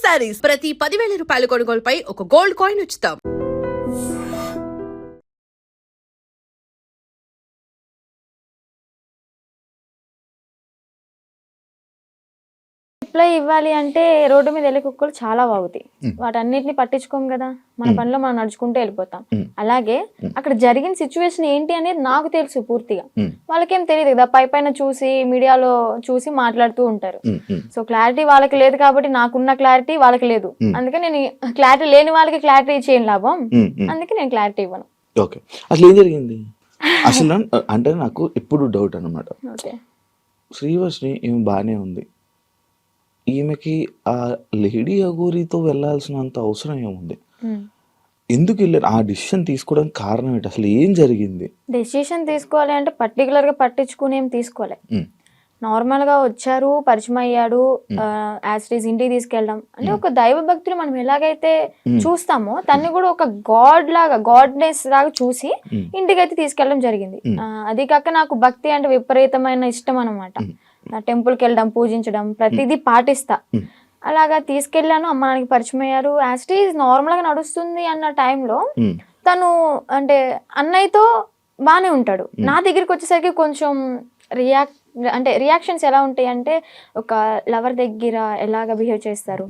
శారీస్ ప్రతి 10,000 రూపాయల కొనుగోలుపై ఒక గోల్డ్ కాయిన్ ఉచితం. రిప్లై ఇవ్వాలి అంటే రోడ్డు మీద వెళ్ళే కుక్కలు చాలా వాగుతాయి. వాటన్నిటిని పట్టించుకోం కదా, మన పనిలో మనం నడుచుకుంటూ వెళ్ళిపోతాం. అలాగే అక్కడ జరిగిన సిచ్యువేషన్ ఏంటి అనేది నాకు తెలుసు పూర్తిగా, వాళ్ళకేం తెలియదు కదా. పైన చూసి మీడియాలో చూసి మాట్లాడుతూ ఉంటారు. సో క్లారిటీ వాళ్ళకి లేదు కాబట్టి నాకున్న క్లారిటీ వాళ్ళకి లేదు. అందుకే నేను క్లారిటీ లేని వాళ్ళకి క్లారిటీ ఇచ్చేయం లాభం, అందుకే నేను క్లారిటీ ఇవ్వను. ఓకే, అసలు ఏం జరిగింది అసలు అంటే నాకు ఎప్పుడు డౌట్ అనమాట. శ్రీవర్షిని ఈమె బాగానే ఉంది, ఈమెకి ఆ లేడీ అఘోరితో వెళ్ళాల్సినంత అవసరం ఏముంది? ఎందుకు వెళ్ళారు? ఆ డిసిషన్ తీసుకోవడానికి కారణం ఏంటి? అసలు ఏం జరిగింది? డెసిషన్ తీసుకోవాలి అంటే పర్టికులర్ గా పట్టించుకుని ఏం తీసుకోవాలి. నార్మల్ గా వచ్చారు, పరిచయం అయ్యాడు, యాజ్ ఇంటికి తీసుకెళ్ళడం అంటే ఒక దైవ భక్తులు మనం ఎలాగైతే చూస్తామో తన్ని కూడా ఒక గాడ్నెస్ లాగా చూసి ఇంటికైతే తీసుకెళ్ళడం జరిగింది. అది కాక నాకు భక్తి అంటే విపరీతమైన ఇష్టం అనమాట. టెంపుల్కి వెళ్ళడం, పూజించడం, ప్రతిదీ పాటిస్తా. అలాగా తీసుకెళ్ళాను, అమ్మ నాన్నకి పరిచయం అయ్యారు. యాజ్ నార్మల్ గా నడుస్తుంది అన్న టైంలో తను అంటే అన్నయ్యతో బానే ఉంటాడు. నా దగ్గరికి వచ్చేసరికి కొంచెం రియాక్షన్స్ ఎలా ఉంటాయి అంటే ఒక లవర్ దగ్గర ఎలాగ బిహేవ్ చేస్తారు,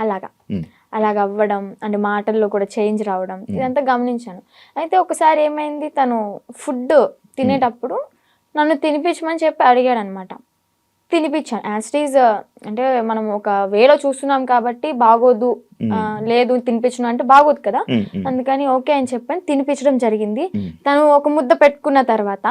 అలాగా అవ్వడం అంటే మాటల్లో కూడా చేంజ్ రావడం, ఇదంతా గమనించాను. అయితే ఒకసారి ఏమైంది, తను ఫుడ్ తినేటప్పుడు నన్ను తినిపించమని చెప్పి అడిగాడు అనమాట. తినిపించాను. యాజ్ అంటే మనం ఒక వేలో చూస్తున్నాం కాబట్టి బాగోదు, లేదు తినిపించను అంటే బాగోదు కదా, అందుకని ఓకే అని చెప్పని తినిపించడం జరిగింది. తను ఒక ముద్ద పెట్టుకున్న తర్వాత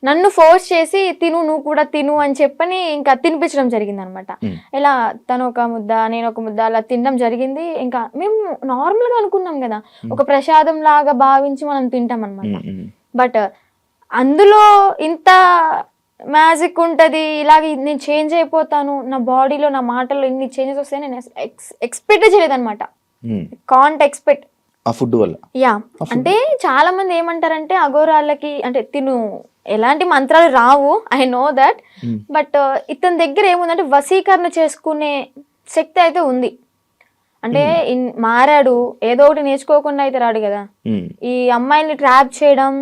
నన్ను ఫోర్స్ చేసి తిను, నువ్వు కూడా తిను అని చెప్పని ఇంకా తినిపించడం జరిగింది అనమాట. ఇలా తను ఒక ముద్ద, నేను ఒక ముద్ద అలా తినడం జరిగింది. ఇంకా మేము నార్మల్ గా అనుకున్నాం కదా, ఒక ప్రసాదం లాగా భావించి మనం తింటాం అనమాట. బట్ అందులో ఇంత మ్యాజిక్ ఉంటుంది, ఇలాగ నేను చేంజ్ అయిపోతాను, నా బాడీలో నా మాటల్లో ఇన్ని చేంజెస్ వస్తాయని నేను ఎక్స్పెక్ట్ చేయలేదు అనమాట. కాంట్ ఎక్స్పెక్ట్ ఆ ఫుడ్ వల్ల. యా, అంటే చాలా మంది ఏమంటారంటే అఘోరాలకి అంటే తిను ఎలాంటి మంత్రాలు రావు, ఐ నో దట్. బట్ ఇతని దగ్గర ఏముందంటే వశీకరణ చేసుకునే శక్తి అయితే ఉంది. అంటే మారాడు, ఏదో ఒకటి నేర్చుకోకుండా అయితే రాడు కదా. ఈ అమ్మాయిని ట్రాప్ చేయడం,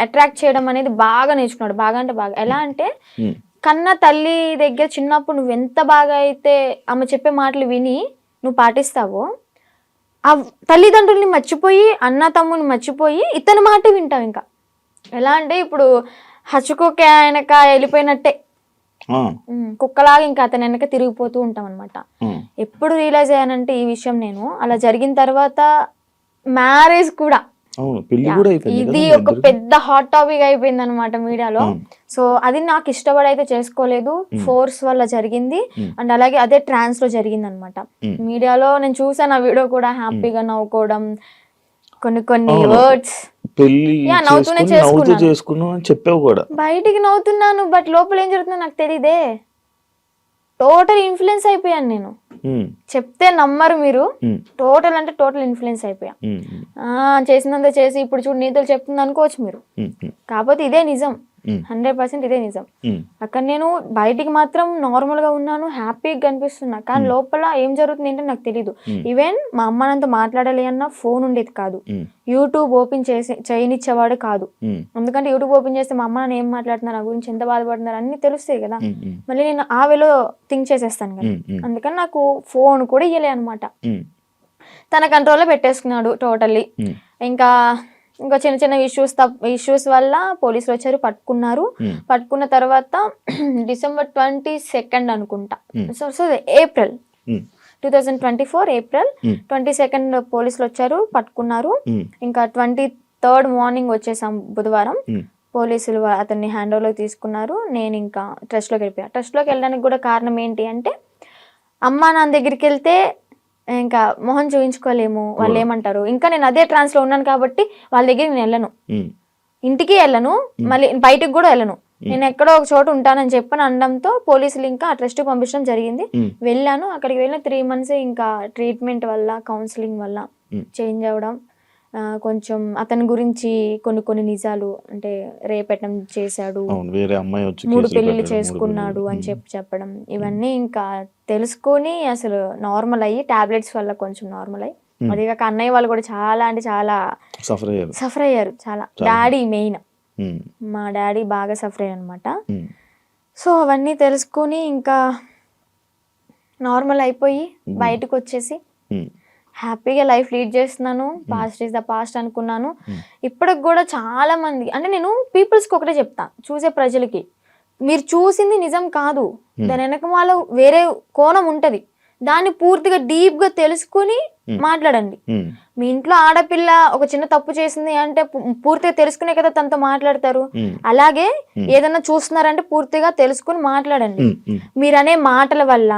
అట్రాక్ట్ చేయడం అనేది బాగా నేర్చుకున్నాడు. బాగా అంటే బాగా. ఎలా అంటే కన్న తల్లి దగ్గర చిన్నప్పుడు నువ్వు ఎంత బాగా అయితే ఆమె చెప్పే మాటలు విని నువ్వు పాటిస్తావో, ఆ తల్లిదండ్రుల్ని మర్చిపోయి, అన్న తమ్ముని మర్చిపోయి ఇతని మాట వింటావు. ఇంకా ఎలా అంటే ఇప్పుడు హచ్చుకోక వెనక వెళ్ళిపోయినట్టే, కుక్కలాగా ఇంకా అతని వెనక తిరిగిపోతూ ఉంటాం అనమాట. ఎప్పుడు రియలైజ్ అయ్యానంటే ఈ విషయం నేను అలా జరిగిన తర్వాత మ్యారేజ్ కూడా, ఇది ఒక పెద్ద హాట్ టాపిక్ అయిపోయింది అనమాట మీడియాలో. సో అది నాకు ఇష్టపడైతే చేసుకోలేదు, ఫోర్స్ వల్ల జరిగింది. అండ్ అలాగే అదే ట్రాన్స్ లో జరిగింది అనమాట. మీడియాలో నేను చూసాను ఆ వీడియో కూడా, హ్యాపీగా నవ్వుకోవడం, కొన్ని వర్డ్స్ నవ్వుతూనే చేసుకున్నాను, బయటికి నవ్వుతున్నాను, బట్ లోపల ఏం జరుగుతుందో నాకు తెలియదే. టోటల్ ఇన్ఫ్లుయెన్స్ అయిపోయాను నేను. చెప్తే నమ్మరు మీరు, టోటల్ అంటే టోటల్ ఇన్ఫ్లుయెన్స్ అయిపోయా. చేసినంత చేసి ఇప్పుడు చూడు నీతులు చెప్తుంది అనుకోవచ్చు మీరు, కాకపోతే ఇదే నిజం, 100% ఇదే నిజం. అక్కడ నేను బయటికి మాత్రం నార్మల్ గా ఉన్నాను, హ్యాపీగా కనిపిస్తున్నా, కానీ లోపల ఏం జరుగుతుంది ఏంటో నాకు తెలీదు. ఈవెన్ మా అమ్మ నాతో మాట్లాడాలి అన్న ఫోన్ ఉండేది కాదు, యూట్యూబ్ ఓపెన్ చేయనిచ్చేవాడు కాదు. ఎందుకంటే యూట్యూబ్ ఓపెన్ చేస్తే మా అమ్మ నాన్న ఏం మాట్లాడుతున్నారు, నా గురించి ఎంత బాధపడుతున్నారు అన్ని తెలుస్తాయి కదా. మళ్ళీ నేను ఆ వేలో థింక్ చేసేస్తాను కదా, అందుకని నాకు ఫోన్ కూడా ఇయ్యలే అనమాట. తన కంట్రోల్లో పెట్టేసుకున్నాడు టోటల్లీ. ఇంకా చిన్న చిన్న ఇష్యూస్ వల్ల పోలీసులు వచ్చారు, పట్టుకున్న తర్వాత డిసెంబర్ 22 అనుకుంటా, సో ఏప్రిల్ 2024 ఏప్రిల్ 22 పోలీసులు వచ్చారు, పట్టుకున్నారు. ఇంకా 23rd మార్నింగ్ వచ్చేసాం బుధవారం. పోలీసులు అతన్ని హ్యాండ్ ఓవర్లోకి తీసుకున్నారు. నేను ఇంకా ట్రస్ట్లోకి వెళ్ళిపోయాను. ట్రస్ట్లోకి వెళ్ళడానికి కూడా కారణం ఏంటి అంటే, అమ్మా నాన్న దగ్గరికి వెళ్తే ఇంకా మొహం చూపించుకోలేము, వాళ్ళు ఏమంటారు. ఇంకా నేను అదే ట్రాన్స్ లో ఉన్నాను కాబట్టి వాళ్ళ దగ్గర నేను వెళ్ళను, ఇంటికి వెళ్ళను, మళ్ళీ బయటకు కూడా వెళ్ళను, నేను ఎక్కడో ఒక చోట ఉంటానని చెప్పని అనడంతో పోలీసులు ఇంకా ఆ ట్రస్ట్ పంపించడం జరిగింది. వెళ్ళాను. అక్కడికి వెళ్ళిన 3 months ఇంకా ట్రీట్మెంట్ వల్ల, కౌన్సిలింగ్ వల్ల చేంజ్ అవ్వడం, కొంచెం అతని గురించి కొన్ని నిజాలు అంటే రేపెట్టడం చేశాడు, అవును, వేరే అమ్మాయి వచ్చి 3 కేసులు పెళ్ళిళ్ళు పెట్టడం, 3 చేసుకున్నాడు పెళ్ళిళ్ళు. అని చెప్పడం, ఇవన్నీ ఇంకా తెలుసుకొని అసలు నార్మల్ అయ్యి టాబ్లెట్స్ వల్ల కొంచెం నార్మల్ అయ్యి, అదే కాక అన్నయ్య వాళ్ళు కూడా చాలా అంటే చాలా సఫర్ అయ్యారు. సఫర్ అయ్యారు. చాలా డాడీ మెయిన్, ఉమ్, మా డాడీ బాగా సఫర్ అయ్యారు అనమాట. ఉమ్, సో అవన్నీ తెలుసుకొని ఇంకా నార్మల్ అయిపోయి బయటకు వచ్చేసి ఉమ్, హ్యాపీగా లైఫ్ లీడ్ చేస్తున్నాను. పాస్ట్ ఈజ్ ద పాస్ట్ అనుకున్నాను. ఇప్పటికి కూడా చాలా మంది అంటే నేను పీపుల్స్కి ఒకటే చెప్తా, చూసే ప్రజలకి, మీరు చూసింది నిజం కాదు, దాని వెనకమాల వేరే కోణం ఉంటుంది, దాన్ని పూర్తిగా డీప్గా తెలుసుకుని మాట్లాడండి. ఉమ్, మీ ఇంట్లో ఆడపిల్ల ఒక చిన్న తప్పు చేసింది అంటే పూర్తిగా తెలుసుకునే కదా తనతో మాట్లాడతారు. అలాగే ఏదన్నా చూస్తున్నారంటే పూర్తిగా తెలుసుకుని మాట్లాడండి. మీరు అనే మాటల వల్ల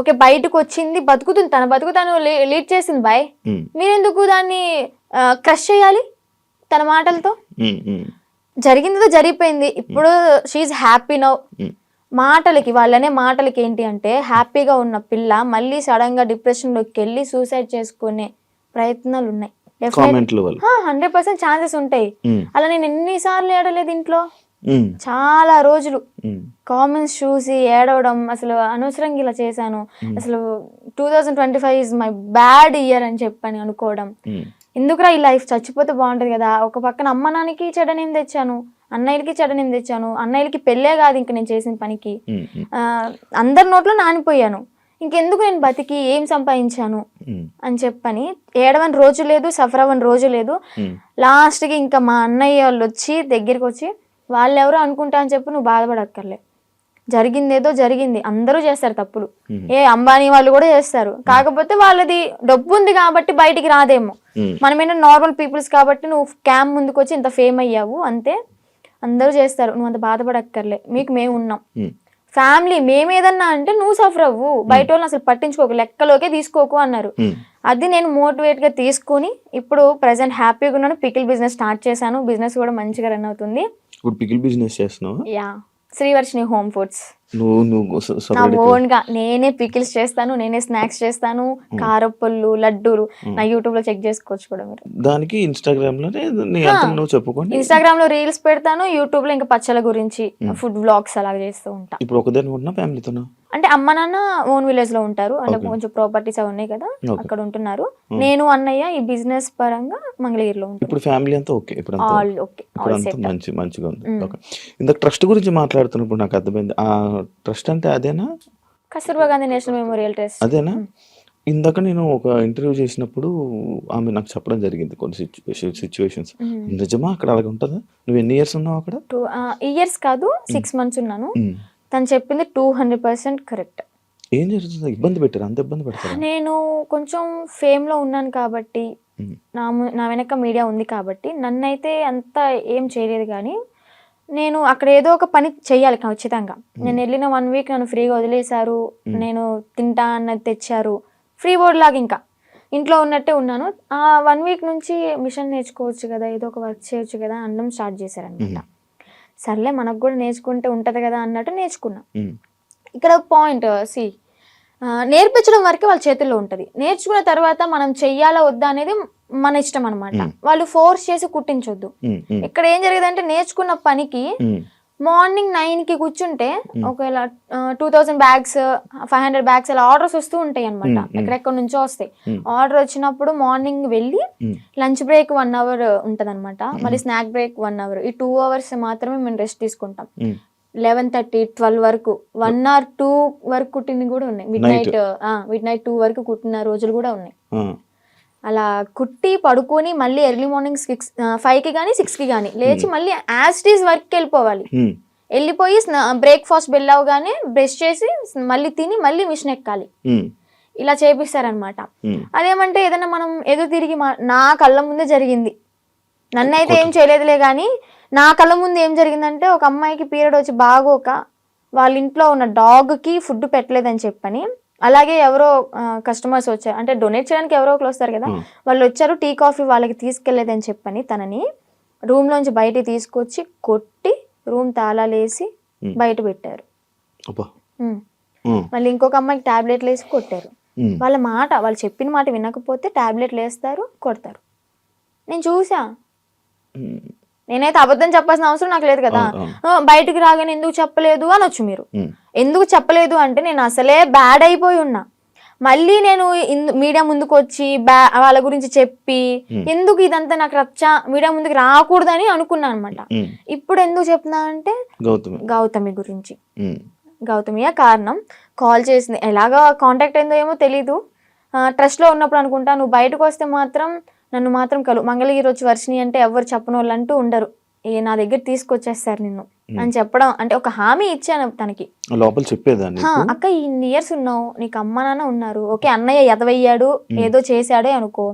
ఓకే బయటకు వచ్చింది, బతుకుతుంది, తన బతుకు తను లీడ్ చేసింది బాయ్, మీరెందుకు దాన్ని క్రష్ చేయాలి తన మాటలతో? జరిగిందో జరిగిపోయింది, ఇప్పుడు షీఈ్ హ్యాపీ నౌ. మాటలకి, వాళ్ళనే మాటలకి ఏంటి అంటే హ్యాపీగా ఉన్న పిల్ల మళ్ళీ సడన్ గా డిప్రెషన్లోకి వెళ్ళి సూసైడ్ చేసుకునే ప్రయత్నాలు ఉన్నాయి. 100% ఛాన్సెస్ ఉంటాయి. అలా నేను ఎన్నిసార్లు ఏడలేదు ఇంట్లో, చాలా రోజులు కామెంట్స్ చూసి ఏడవడం, అసలు అనవసరంగా ఇలా చేశాను, అసలు 2025 ఇస్ మై బ్యాడ్ ఇయర్ అని చెప్పని అనుకోవడం, ఎందుకురా ఈ లైఫ్ చచ్చిపోతే బాగుంటది కదా, ఒక పక్కన అమ్మ నాన్నకి చెడనేం తెచ్చాను, అన్నయ్యలకి చెడనేం తెచ్చాను, అన్నయ్యలకి పెళ్ళే కాదు ఇంక నేను చేసిన పనికి, అందరి నోట్లో నానిపోయాను, ఇంకెందుకు నేను బతికి ఏం సంపాదించాను అని చెప్పని ఏడవని రోజు లేదు, సఫర్ అవ్వని రోజు లేదు. లాస్ట్కి ఇంకా మా అన్నయ్య వాళ్ళు వచ్చి దగ్గరికి వచ్చి, వాళ్ళు ఎవరో అనుకుంటా అని చెప్పి నువ్వు బాధపడక్కర్లే, జరిగిందేదో జరిగింది, అందరూ చేస్తారు తప్పులు, అంబానీ వాళ్ళు కూడా చేస్తారు, కాకపోతే వాళ్ళది డబ్బు ఉంది కాబట్టి బయటికి రాదేమో, మనమేనా నార్మల్ పీపుల్స్ కాబట్టి నువ్వు క్యామ్ ముందుకు వచ్చి ఇంత ఫేమ్ అయ్యావు అంతే, అందరూ చేస్తారు, నువ్వు అంత బాధపడక్కర్లే, మీకు మేము ఉన్నాం, ఫ్యామిలీ మేము ఏదన్నా అంటే నువ్వు సఫర్ అవ్వు, బయట వాళ్ళని అసలు పట్టించుకోకు, లెక్కలోకే తీసుకోకు అన్నారు. అది నేను మోటివేట్ గా తీసుకుని ఇప్పుడు ప్రెసెంట్ హ్యాపీగా ఉన్నాను. పికిల్ బిజినెస్ స్టార్ట్ చేశాను, బిజినెస్ కూడా మంచిగా రన్ అవుతుంది. ఇప్పుడు పికిల్ బిజినెస్ చేస్తున్నావా? Yeah, Srivarshini home foods. నువ్వు నా ఓన్ గా నేనే పికిల్స్ చేస్తాను, నేనే స్నాక్స్ చేస్తాను, కారపళ్ళు, లడ్డూలు, నా యూట్యూబ్ లో చెక్ చేసుకోవచ్చు కూడా మీరు. దానికి ఇన్స్టాగ్రామ్ లో నువ్వు చెప్పుకోండి, ఇన్స్టాగ్రామ్ లో రీల్స్ పెడతాను, యూట్యూబ్ లో ఇంకా పచ్చల గురించి ఫుడ్ వ్లాగ్స్ అలాగే చేస్తూ ఉంటా. ఇప్పుడు ఒకదాని ఉన్నా ఫ్యామిలీతోనా? అంటే అమ్మ నాన్న ఓన్ విలేజ్ లో ఉంటారు, అంటే కొంచెం ప్రాపర్టీస్ అవి ఉన్నాయి కదా అక్కడ ఉంటున్నారు. నేను అన్నయ్య ఈ బిజినెస్ పరంగా మంగళగిరిలో ఉంటాను. ఇప్పుడు ఫ్యామిలీ అంతా ఓకే, ఇప్పుడు ఆల్ ఓకే, మంచిగా ఉంది. ఓకే, ఇందాక ట్రస్ట్ గురించి మాట్లాడుతున్నప్పుడు నాకు అర్థమైంది, ఆ ట్రస్ట్ అంటే అదేనా? Kasturba Gandhi national memorial trust అదేనా? ఇందాక నేను ఒక ఇంటర్వ్యూ చేసినప్పుడు ఆమె నాకు చెప్పడం జరిగింది కొన్ని సిచ్యువేషన్స్, నిజమా అక్కడ అలాగే ఉంటుందా? నువ్వు ఎన్ని ఇయర్స్ ఉన్నావు అక్కడ? 2 ఇయర్స్ కాదు, 6 months ఉన్నాను. తను చెప్పింది 200% కరెక్ట్. ఏం జరుగుతుంది? ఇబ్బంది పెట్టారు? అంత ఇబ్బంది పెడతారు? నేను కొంచెం ఫేమ్ లో ఉన్నాను కాబట్టి, నా వెనక మీడియా ఉంది కాబట్టి నన్నైతే అంత ఏం చేయలేదు, కానీ నేను అక్కడ ఏదో ఒక పని చెయ్యాలి ఖచ్చితంగా. నేను వెళ్ళిన 1 week నన్ను ఫ్రీగా వదిలేశారు, నేను తింటా అన్నది తెచ్చారు, ఫ్రీ బోర్డ్ లాగా ఇంకా ఇంట్లో ఉన్నట్టే ఉన్నాను. ఆ 1 week నుంచి మిషన్ నేర్చుకోవచ్చు కదా, ఏదో ఒక వర్క్ చేయొచ్చు కదా అనడం స్టార్ట్ చేశారనమాట. సర్లే మనకు కూడా నేర్చుకుంటే ఉంటది కదా అన్నట్టు నేర్చుకున్నా. ఇక్కడ పాయింట్ నేర్పించడం వరకే వాళ్ళ చేతుల్లో ఉంటది, నేర్చుకున్న తర్వాత మనం చెయ్యాలా వద్దా అనేది మన ఇష్టం అనమాట. వాళ్ళు ఫోర్స్ చేసి కుట్టించొద్దు. ఇక్కడ ఏం జరిగేదంటే నేర్చుకున్న పనికి మార్నింగ్ 9కి కూర్చుంటే ఒకవేళ 2000 bags 500 bags అలా ఆర్డర్స్ వస్తూ ఉంటాయి అనమాట, ఎక్కడెక్కడ నుంచో వస్తాయి. ఆర్డర్ వచ్చినప్పుడు మార్నింగ్ వెళ్ళి లంచ్ బ్రేక్ 1 hour ఉంటది అనమాట, మళ్ళీ స్నాక్ బ్రేక్ 1 hour, ఈ 2 hours మాత్రమే మేము రెస్ట్ తీసుకుంటాం. 11:30 12 వరకు 1 or 2 వరకు కుట్టినవి కూడా ఉన్నాయి, మిడ్ నైట్ 2 వరకు కుట్టిన రోజులు కూడా ఉన్నాయి. అలా కుట్టి పడుకొని మళ్ళీ ఎర్లీ మార్నింగ్ 5కి కానీ 6కి కానీ లేచి మళ్ళీ యాజ్ ఇట్ ఈస్ వర్క్కి వెళ్ళిపోవాలి. వెళ్ళిపోయి బ్రేక్ఫాస్ట్ బెల్లవగానే బ్రష్ చేసి మళ్ళీ తిని మళ్ళీ మిషన్ ఎక్కాలి. ఇలా చేపిస్తారనమాట. అదేమంటే ఏదైనా మనం ఎదురు తిరిగి నా కళ్ళ ముందే జరిగింది, నన్నైతే ఏం చేయలేదులే, కానీ నా కళ్ళ ముందు ఏం జరిగిందంటే ఒక అమ్మాయికి పీరియడ్ వచ్చి బాగోక వాళ్ళ ఇంట్లో ఉన్న డాగ్కి ఫుడ్ పెట్టలేదని చెప్పని, అలాగే ఎవరో కస్టమర్స్ వచ్చారు, అంటే డొనేట్ చేయడానికి ఎవరో ఒకరు వస్తారు కదా, వాళ్ళు వచ్చారు, టీ కాఫీ వాళ్ళకి తీసుకెళ్లేదని చెప్పని తనని రూమ్ లోంచి బయట తీసుకొచ్చి కొట్టి రూమ్ తాళాలేసి బయట పెట్టారు. మళ్ళీ ఇంకొక అమ్మాయికి టాబ్లెట్లు వేసి కొట్టారు. వాళ్ళ మాట, వాళ్ళు చెప్పిన మాట వినకపోతే టాబ్లెట్లు వేస్తారు, కొడతారు. నేను చూసా. ఉమ్, నేనైతే అబద్ధం చెప్పాల్సిన అవసరం నాకు లేదు కదా. బయటికి రాగానే ఎందుకు చెప్పలేదు అనొచ్చు మీరు. ఎందుకు చెప్పలేదు అంటే నేను అసలే బ్యాడ్ అయిపోయి ఉన్నా. మళ్ళీ నేను మీడియా ముందుకు వచ్చి వాళ్ళ గురించి చెప్పి ఎందుకు ఇదంతా నాకు రచ్చ మీడియా ముందుకు రాకూడదని అనుకున్నా అనమాట. ఇప్పుడు ఎందుకు చెప్తున్నా అంటే గౌతమి గురించి. గౌతమియే కారణం. కాల్ చేసింది, ఎలాగా కాంటాక్ట్ అయిందో ఏమో తెలీదు. ట్రస్ట్లో ఉన్నప్పుడు అనుకుంటా, నువ్వు బయటకు వస్తే మాత్రం నన్ను మాత్రం మంగళగిరి వచ్చి వర్షిని అంటే ఎవరు చెప్పని వాళ్ళు అంటూ ఉండరు, నా దగ్గర తీసుకొచ్చేస్తారు నిన్ను అని చెప్పడం. అంటే ఒక హామీ ఇచ్చాను తనకి. లోపల చెప్పేదాన్ని, అక్క ఇన్ని ఇయర్స్ ఉన్నావు, నీకు అమ్మ నాన్న ఉన్నారు, ఓకే అన్నయ్య ఎదవయ్యాడు ఏదో చేశాడే అనుకో,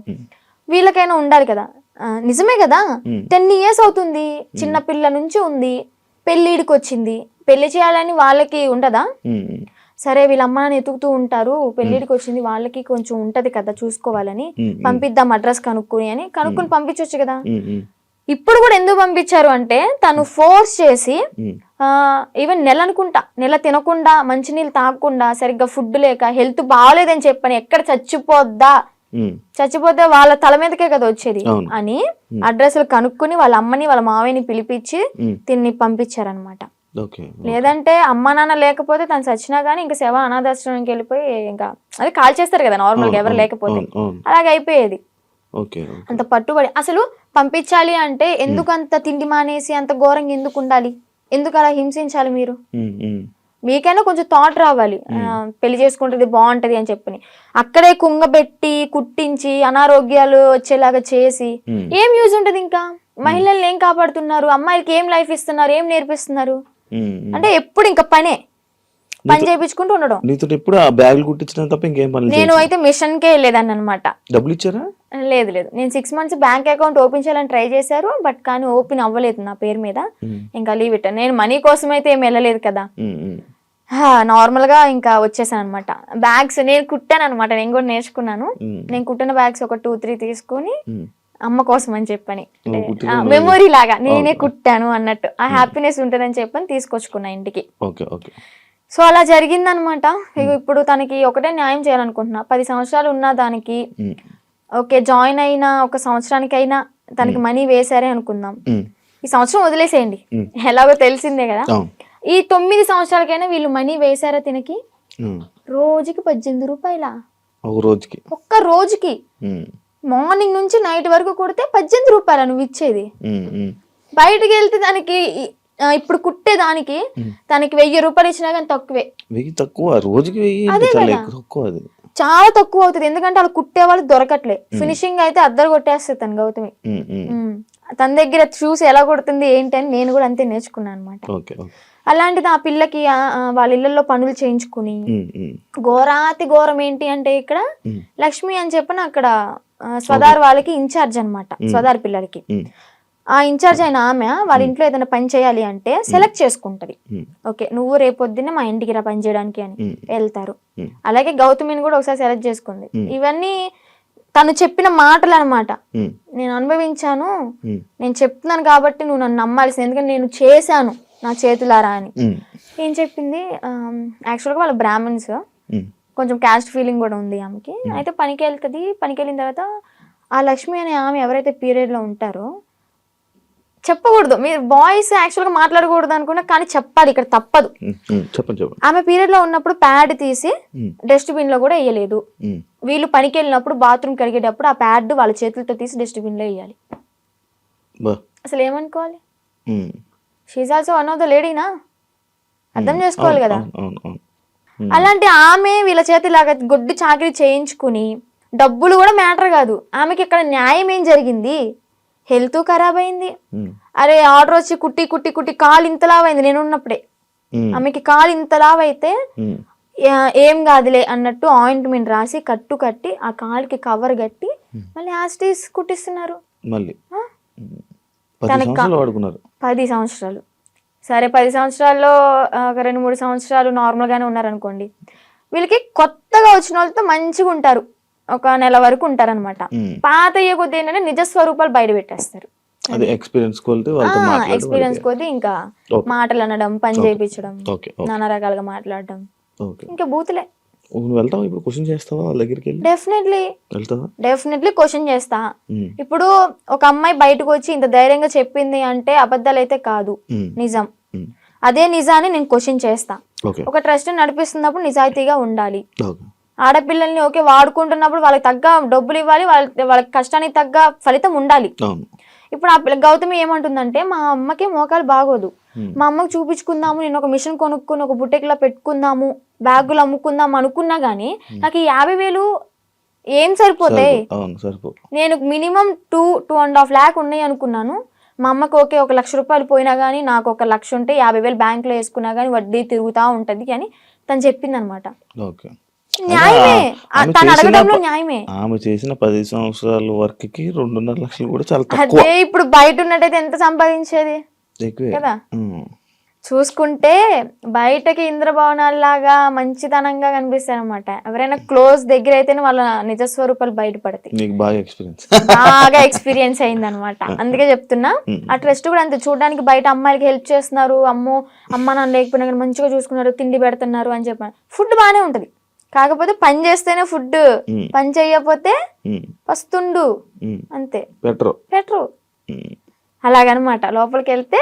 వీళ్ళకైనా ఉండాలి కదా. నిజమే కదా, 10 years అవుతుంది, చిన్న పిల్ల నుంచి ఉంది, పెళ్ళిడికి వచ్చింది, పెళ్లి చేయాలని వాళ్ళకి ఉండదా? సరే వీళ్ళ అమ్మ నాన్న ఎతుకుతూ ఉంటారు, పెళ్లిడికి వచ్చింది వాళ్ళకి కొంచెం ఉంటది కదా చూసుకోవాలని, పంపిద్దాం అడ్రస్ కనుక్కుని పంపించవచ్చు కదా. ఇప్పుడు కూడా ఎందుకు పంపించారు అంటే తను ఫోర్స్ చేసి ఈవెన్ నెల తినకుండా మంచినీళ్ళు తాగకుండా సరిగ్గా ఫుడ్ లేక హెల్త్ బాగాలేదని చెప్పని ఎక్కడ చచ్చిపోతే వాళ్ళ తల మీదకే కదా వచ్చేది అని అడ్రస్లు కనుక్కుని వాళ్ళ అమ్మని వాళ్ళ మావయ్యని పిలిపించి తిన్ని పంపించారనమాట. లేదంటే అమ్మ నాన్న లేకపోతే తను చచ్చినా గానీ ఇంకా శవ అనాథాశ్రమానికి వెళ్ళిపోయి ఇంకా అది కాల్ చేస్తారు కదా నార్మల్ గా ఎవరు లేకపోతే, అలాగే అయిపోయేది. అంత పట్టుబడి అసలు పంపించాలి అంటే ఎందుకు అంత తిండి మానేసి అంత ఘోరంగా ఎందుకు ఉండాలి, ఎందుకు అలా హింసించాలి? మీరు మీకైనా కొంచెం థాట్ రావాలి, పెళ్లి చేసుకుంటుంది బాగుంటది అని చెప్పని. అక్కడే కుంగబెట్టి కుట్టించి అనారోగ్యాలు వచ్చేలాగా చేసి ఏం యూజ్ ఉంటది? ఇంకా మహిళల్ని ఏం కాపాడుతున్నారు? అమ్మాయిలకి ఏం లైఫ్ ఇస్తున్నారు? ఏం నేర్పిస్తున్నారు? అంటే ఎప్పుడు ఇంకా పని చేయించుకుంటూ ఉండడం. ఎప్పుడు ఆ బ్యాగులు కుట్టించడం తప్ప ఇంకేం పని? నేను అయితే మిషన్ కే వెళ్ళేదాన్ని అనమాట. డబ్బులు ఇచ్చారా? లేదు నేను 6 months బ్యాంక్ అకౌంట్ ఓపెన్ చేయాలని ట్రై చేశారు, బట్ కానీ ఓపెన్ అవ్వలేదు నా పేరు మీద. ఇంకా లీవ్ ఇట్. నేను మనీ కోసం అయితే ఏం వెళ్ళలేదు కదా, నార్మల్ గా ఇంకా వచ్చేసాను అనమాట. బ్యాగ్స్ నేను కుట్టాను అనమాట, నేను కూడా నేర్చుకున్నాను. నేను కుట్టిన బ్యాగ్స్ ఒక 2-3 తీసుకొని అమ్మ కోసం అని చెప్పని, మెమొరీ లాగా నేనే కుట్టాను అన్నట్టు ఆ హ్యాపీనెస్ ఉంటుందని చెప్పని తీసుకొచ్చుకున్నా ఇంటికి. సో అలా జరిగిందనమాట. ఇప్పుడు తనకి ఒకటే న్యాయం చేయాలనుకుంటున్నా. 10 సంవత్సరాలు ఉన్న దానికి ఓకే జాయిన్ అయిన 1 సంవత్సరానికైనా తనకి మనీ వేసారే అనుకుందాం, ఈ సంవత్సరం వదిలేసేయండి ఎలాగో తెలిసిందే కదా. ఈ 9 సంవత్సరాలకైనా వీళ్ళు మనీ వేసారా తినకి? రోజుకి 18 రూపాయల ఒక్క రోజుకి, మార్నింగ్ నుంచి నైట్ వరకు కొడితే 18 రూపాయల నువ్వు ఇచ్చేది. బయటకు వెళ్తే దానికి ఇప్పుడు కుట్టే దానికి తనకి 1000 రూపాయలు ఇచ్చినా కానీ తక్కువే. చాలా తక్కువ అవుతుంది, ఎందుకంటే వాళ్ళు కుట్టే వాళ్ళు దొరకట్లే. ఫినిషింగ్ అయితే అద్దరు కొట్టేస్తుంది తను గౌతమి. తన దగ్గర చూసి ఎలా కొడుతుంది ఏంటి అని నేను కూడా అంతే నేర్చుకున్నాను అనమాట. అలాంటిది ఆ పిల్లకి వాళ్ళ ఇళ్లలో పనులు చేయించుకుని ఘోరాతి ఘోరం ఏంటి అంటే ఇక్కడ లక్ష్మి అని చెప్పిన అక్కడ స్వదార్ వాళ్ళకి ఇన్ఛార్జ్ అనమాట. స్వదార్ పిల్లలకి ఆ ఇన్ఛార్జ్ అయిన ఆమె వాళ్ళ ఇంట్లో ఏదైనా పని చేయాలి అంటే సెలెక్ట్ చేసుకుంటది. ఓకే నువ్వు రేపొద్దునే మా ఇంటికి రా పని చేయడానికి అని వెళ్తారు. అలాగే గౌతమిని కూడా ఒకసారి సెలెక్ట్ చేసుకుంది. ఇవన్నీ తను చెప్పిన మాటలు అనమాట. నేను అనుభవించాను, నేను చెప్తున్నాను కాబట్టి నువ్వు నన్ను నమ్మాల్సింది, ఎందుకంటే నేను చేశాను నా చేతులారా అని. ఏం చెప్పింది, యాక్చువల్గా వాళ్ళ బ్రాహ్మణ్స్, కొంచెం క్యాస్ట్ ఫీలింగ్ కూడా ఉంది ఆమెకి. అయితే పనికి వెళ్తుంది. పనికి వెళ్ళిన తర్వాత ఆ లక్ష్మి అనే ఆమె ఎవరైతే పీరియడ్ లో ఉంటారో, చెప్పకూడదు మీరు బాయ్స్ యాక్చువల్ గా మాట్లాడకూడదు అనుకున్నా, కానీ చెప్పాలి, ఇక్కడ తప్పదు. ఆమె పీరియడ్ లో ఉన్నప్పుడు ప్యాడ్ తీసి డస్ట్బిన్ లో కూడా వేయలేదు. వీళ్ళు పనికి వెళ్ళినప్పుడు బాత్రూమ్ కడిగేటప్పుడు ఆ ప్యాడ్ వాళ్ళ చేతులతో తీసి డస్ట్బిన్ లో వేయాలి. అసలు ఏమనుకోవాలి? She also one of the లేడీనా, అర్థం చేసుకోవాలి కదా. అలాంటి ఆమె వీళ్ళ చేతిలాగా గొడ్డి చాకరీ చేయించుకుని, డబ్బులు కూడా మ్యాటర్ కాదు ఆమెకి, ఇక్కడ న్యాయం ఏం జరిగింది? హెల్త్ ఖరాబ్ అయింది. అరే ఆర్డర్ వచ్చి కుట్టి కుట్టి కుట్టి కాలు ఇంతలావైంది. నేను ఉన్నప్పుడే ఆమెకి కాలు ఇంతలావైతే ఏం కాదులే అన్నట్టు ఆయింట్మెంట్ రాసి కట్టు కట్టి ఆ కాలుకి కవర్ కట్టి మళ్ళీ యాస్టీస్ కుట్టిస్తున్నారు. 10 సంవత్సరాలు. సరే 10 సంవత్సరాల్లో ఒక 2-3 సంవత్సరాలు నార్మల్ గానే ఉన్నారనుకోండి. వీళ్ళకి కొత్తగా వచ్చిన వాళ్ళతో మంచిగా ఉంటారు, ఒక నెల వరకు ఉంటారనమాట. పాత అయ్యే కొద్ది ఏంటంటే నిజ స్వరూపాలు బయట పెట్టేస్తారు. ఎక్స్పీరియన్స్ కొద్ది ఇంకా మాటలు అనడం, పని చేయించడం, నానా రకాలుగా మాట్లాడడం, ఇంకా బూతులే. నువ్వు వెళ్తావా ఇప్పుడు క్వశ్చన్ చేస్తావా వాళ్ళ దగ్గరికి వెళ్ళి వెళ్తావా? డెఫినెట్లీ క్వశ్చన్ చేస్తా. ఉమ్, ఇప్పుడు ఒక అమ్మాయి బయటకు వచ్చి ఇంత ధైర్యంగా చెప్పింది అంటే అబద్ధాలు అయితే కాదు, ఉమ్, నిజం. ఉమ్. అదే నిజాన్ని నేను క్వశ్చన్ చేస్తా. ఓకే ఒక ట్రస్ట్ నడిపిస్తున్నప్పుడు నిజాయితీగా ఉండాలి. ఓకే ఆడపిల్లల్ని ఓకే వాడుకుంటున్నప్పుడు వాళ్ళకి తగ్గ డబ్బులు ఇవ్వాలి, వాళ్ళ కష్టానికి తగ్గ ఫలితం ఉండాలి. అవును. ఇప్పుడు ఆ పిల్ల గౌతమి ఏమంటుందంటే మా అమ్మకి మోకాలు బాగోదు, ఉమ్, మా అమ్మకి చూపించుకుందాము, నేను ఒక మిషన్ కొనుక్కుని ఒక బుట్టెక్లా పెట్టుకుందాము, బ్యాగులు అమ్ముకుందాం అనుకున్నా గానీ నాకు ఈ 50,000 ఏం సరిపోతాయి? అవును సరిపో. నేను మినిమం 2.5 lakh ఉన్నాయి అనుకున్నాను. మా అమ్మకి ఓకే 1,00,000 రూపాయలు పోయినా కానీ నాకు 1,00,000 ఉంటే 50,000 బ్యాంకులో వేసుకున్నా కానీ వడ్డీ తిరుగుతా ఉంటది అని తను చెప్పింది అనమాట. ఓకే న్యాయమే, ఆమె తను చేసిన అడగడంలో న్యాయమే. ఆమె చేసిన 10 సంవత్సరాల వర్క్ కి 2.5 లక్షలు కూడా చాలా తక్కువ. అదే ఇప్పుడు బయట ఉన్నట్టయితే ఎంత సంపాదించేది ఎక్కువే కదా. ఉమ్, చూసుకుంటే బయటకి ఇంద్రభవనాల్లాగా మంచితనంగా కనిపిస్తాయి అనమాట. ఎవరైనా క్లోజ్ దగ్గర అయితేనే వాళ్ళ నిజస్వరూపాలు బయటపడతాయి. నీకు బాగా ఎక్స్పీరియన్స్. బాగా ఎక్స్పీరియన్స్ అయింది అనమాట. అందుకే చెప్తున్నా. ఆ ట్రస్ట్ కూడా అంతే, చూడడానికి బయట అమ్మాయిలకి హెల్ప్ చేస్తున్నారు, అమ్మ నాన్న లేకపోయినా కానీ మంచిగా చూసుకున్నారు, తిండి పెడుతున్నారు అని చెప్పాను. ఫుడ్ బాగానే ఉంటది, కాకపోతే పని చేస్తేనే ఫుడ్, పని చేయకపోతే పస్తుండు అంతే, పెట్రో అలాగనమాట. లోపలికి వెళ్తే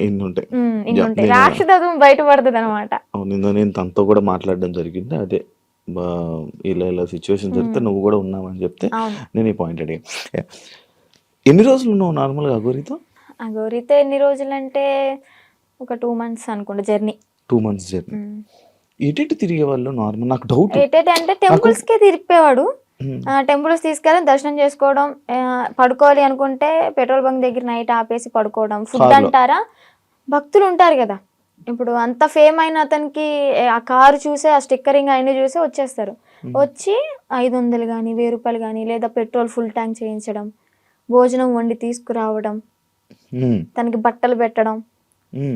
ఇన్ని ఉంటాయి, రాక్షసత్వం బయటపడుతుంది అనమాట. నేను తనతో కూడా మాట్లాడడం జరిగింది. అదే ఇలా సిచ్యువేషన్ జరిగితే నువ్వు కూడా ఉన్నావని చెప్తే నేను ఈ పాయింట్ అడిగా. ఎన్ని రోజులు ఉన్నావు నార్మల్గా అఘోరితో? అఘోరితో ఎన్ని రోజులు అంటే ఒక 2 months అనుకుంటా జర్నీ. 2 months journey. ఎటు తిరిగే వాళ్ళు నార్మల్? నాకు డౌట్ అంటే టెంపుల్స్ కే తిరిగిపోయేవాడు. టెంపుల్స్ తీసుకెళ్ళి దర్శనం చేసుకోవడం, పడుకోవాలి అనుకుంటే పెట్రోల్ బంక్ దగ్గర నైట్ ఆపేసి పడుకోవడం. ఫుడ్ అంటారా, భక్తులు ఉంటారు కదా, ఇప్పుడు అంత ఫేమ్ అయిన అతనికి ఆ కారు చూసే, ఆ స్టిక్కరింగ్ అయినా చూసే వచ్చేస్తారు. వచ్చి 500 కానీ 1000 రూపాయలు కానీ లేదా పెట్రోల్ ఫుల్ ట్యాంక్ చేయించడం, భోజనం వండి తీసుకురావడం, తనకి బట్టలు పెట్టడం,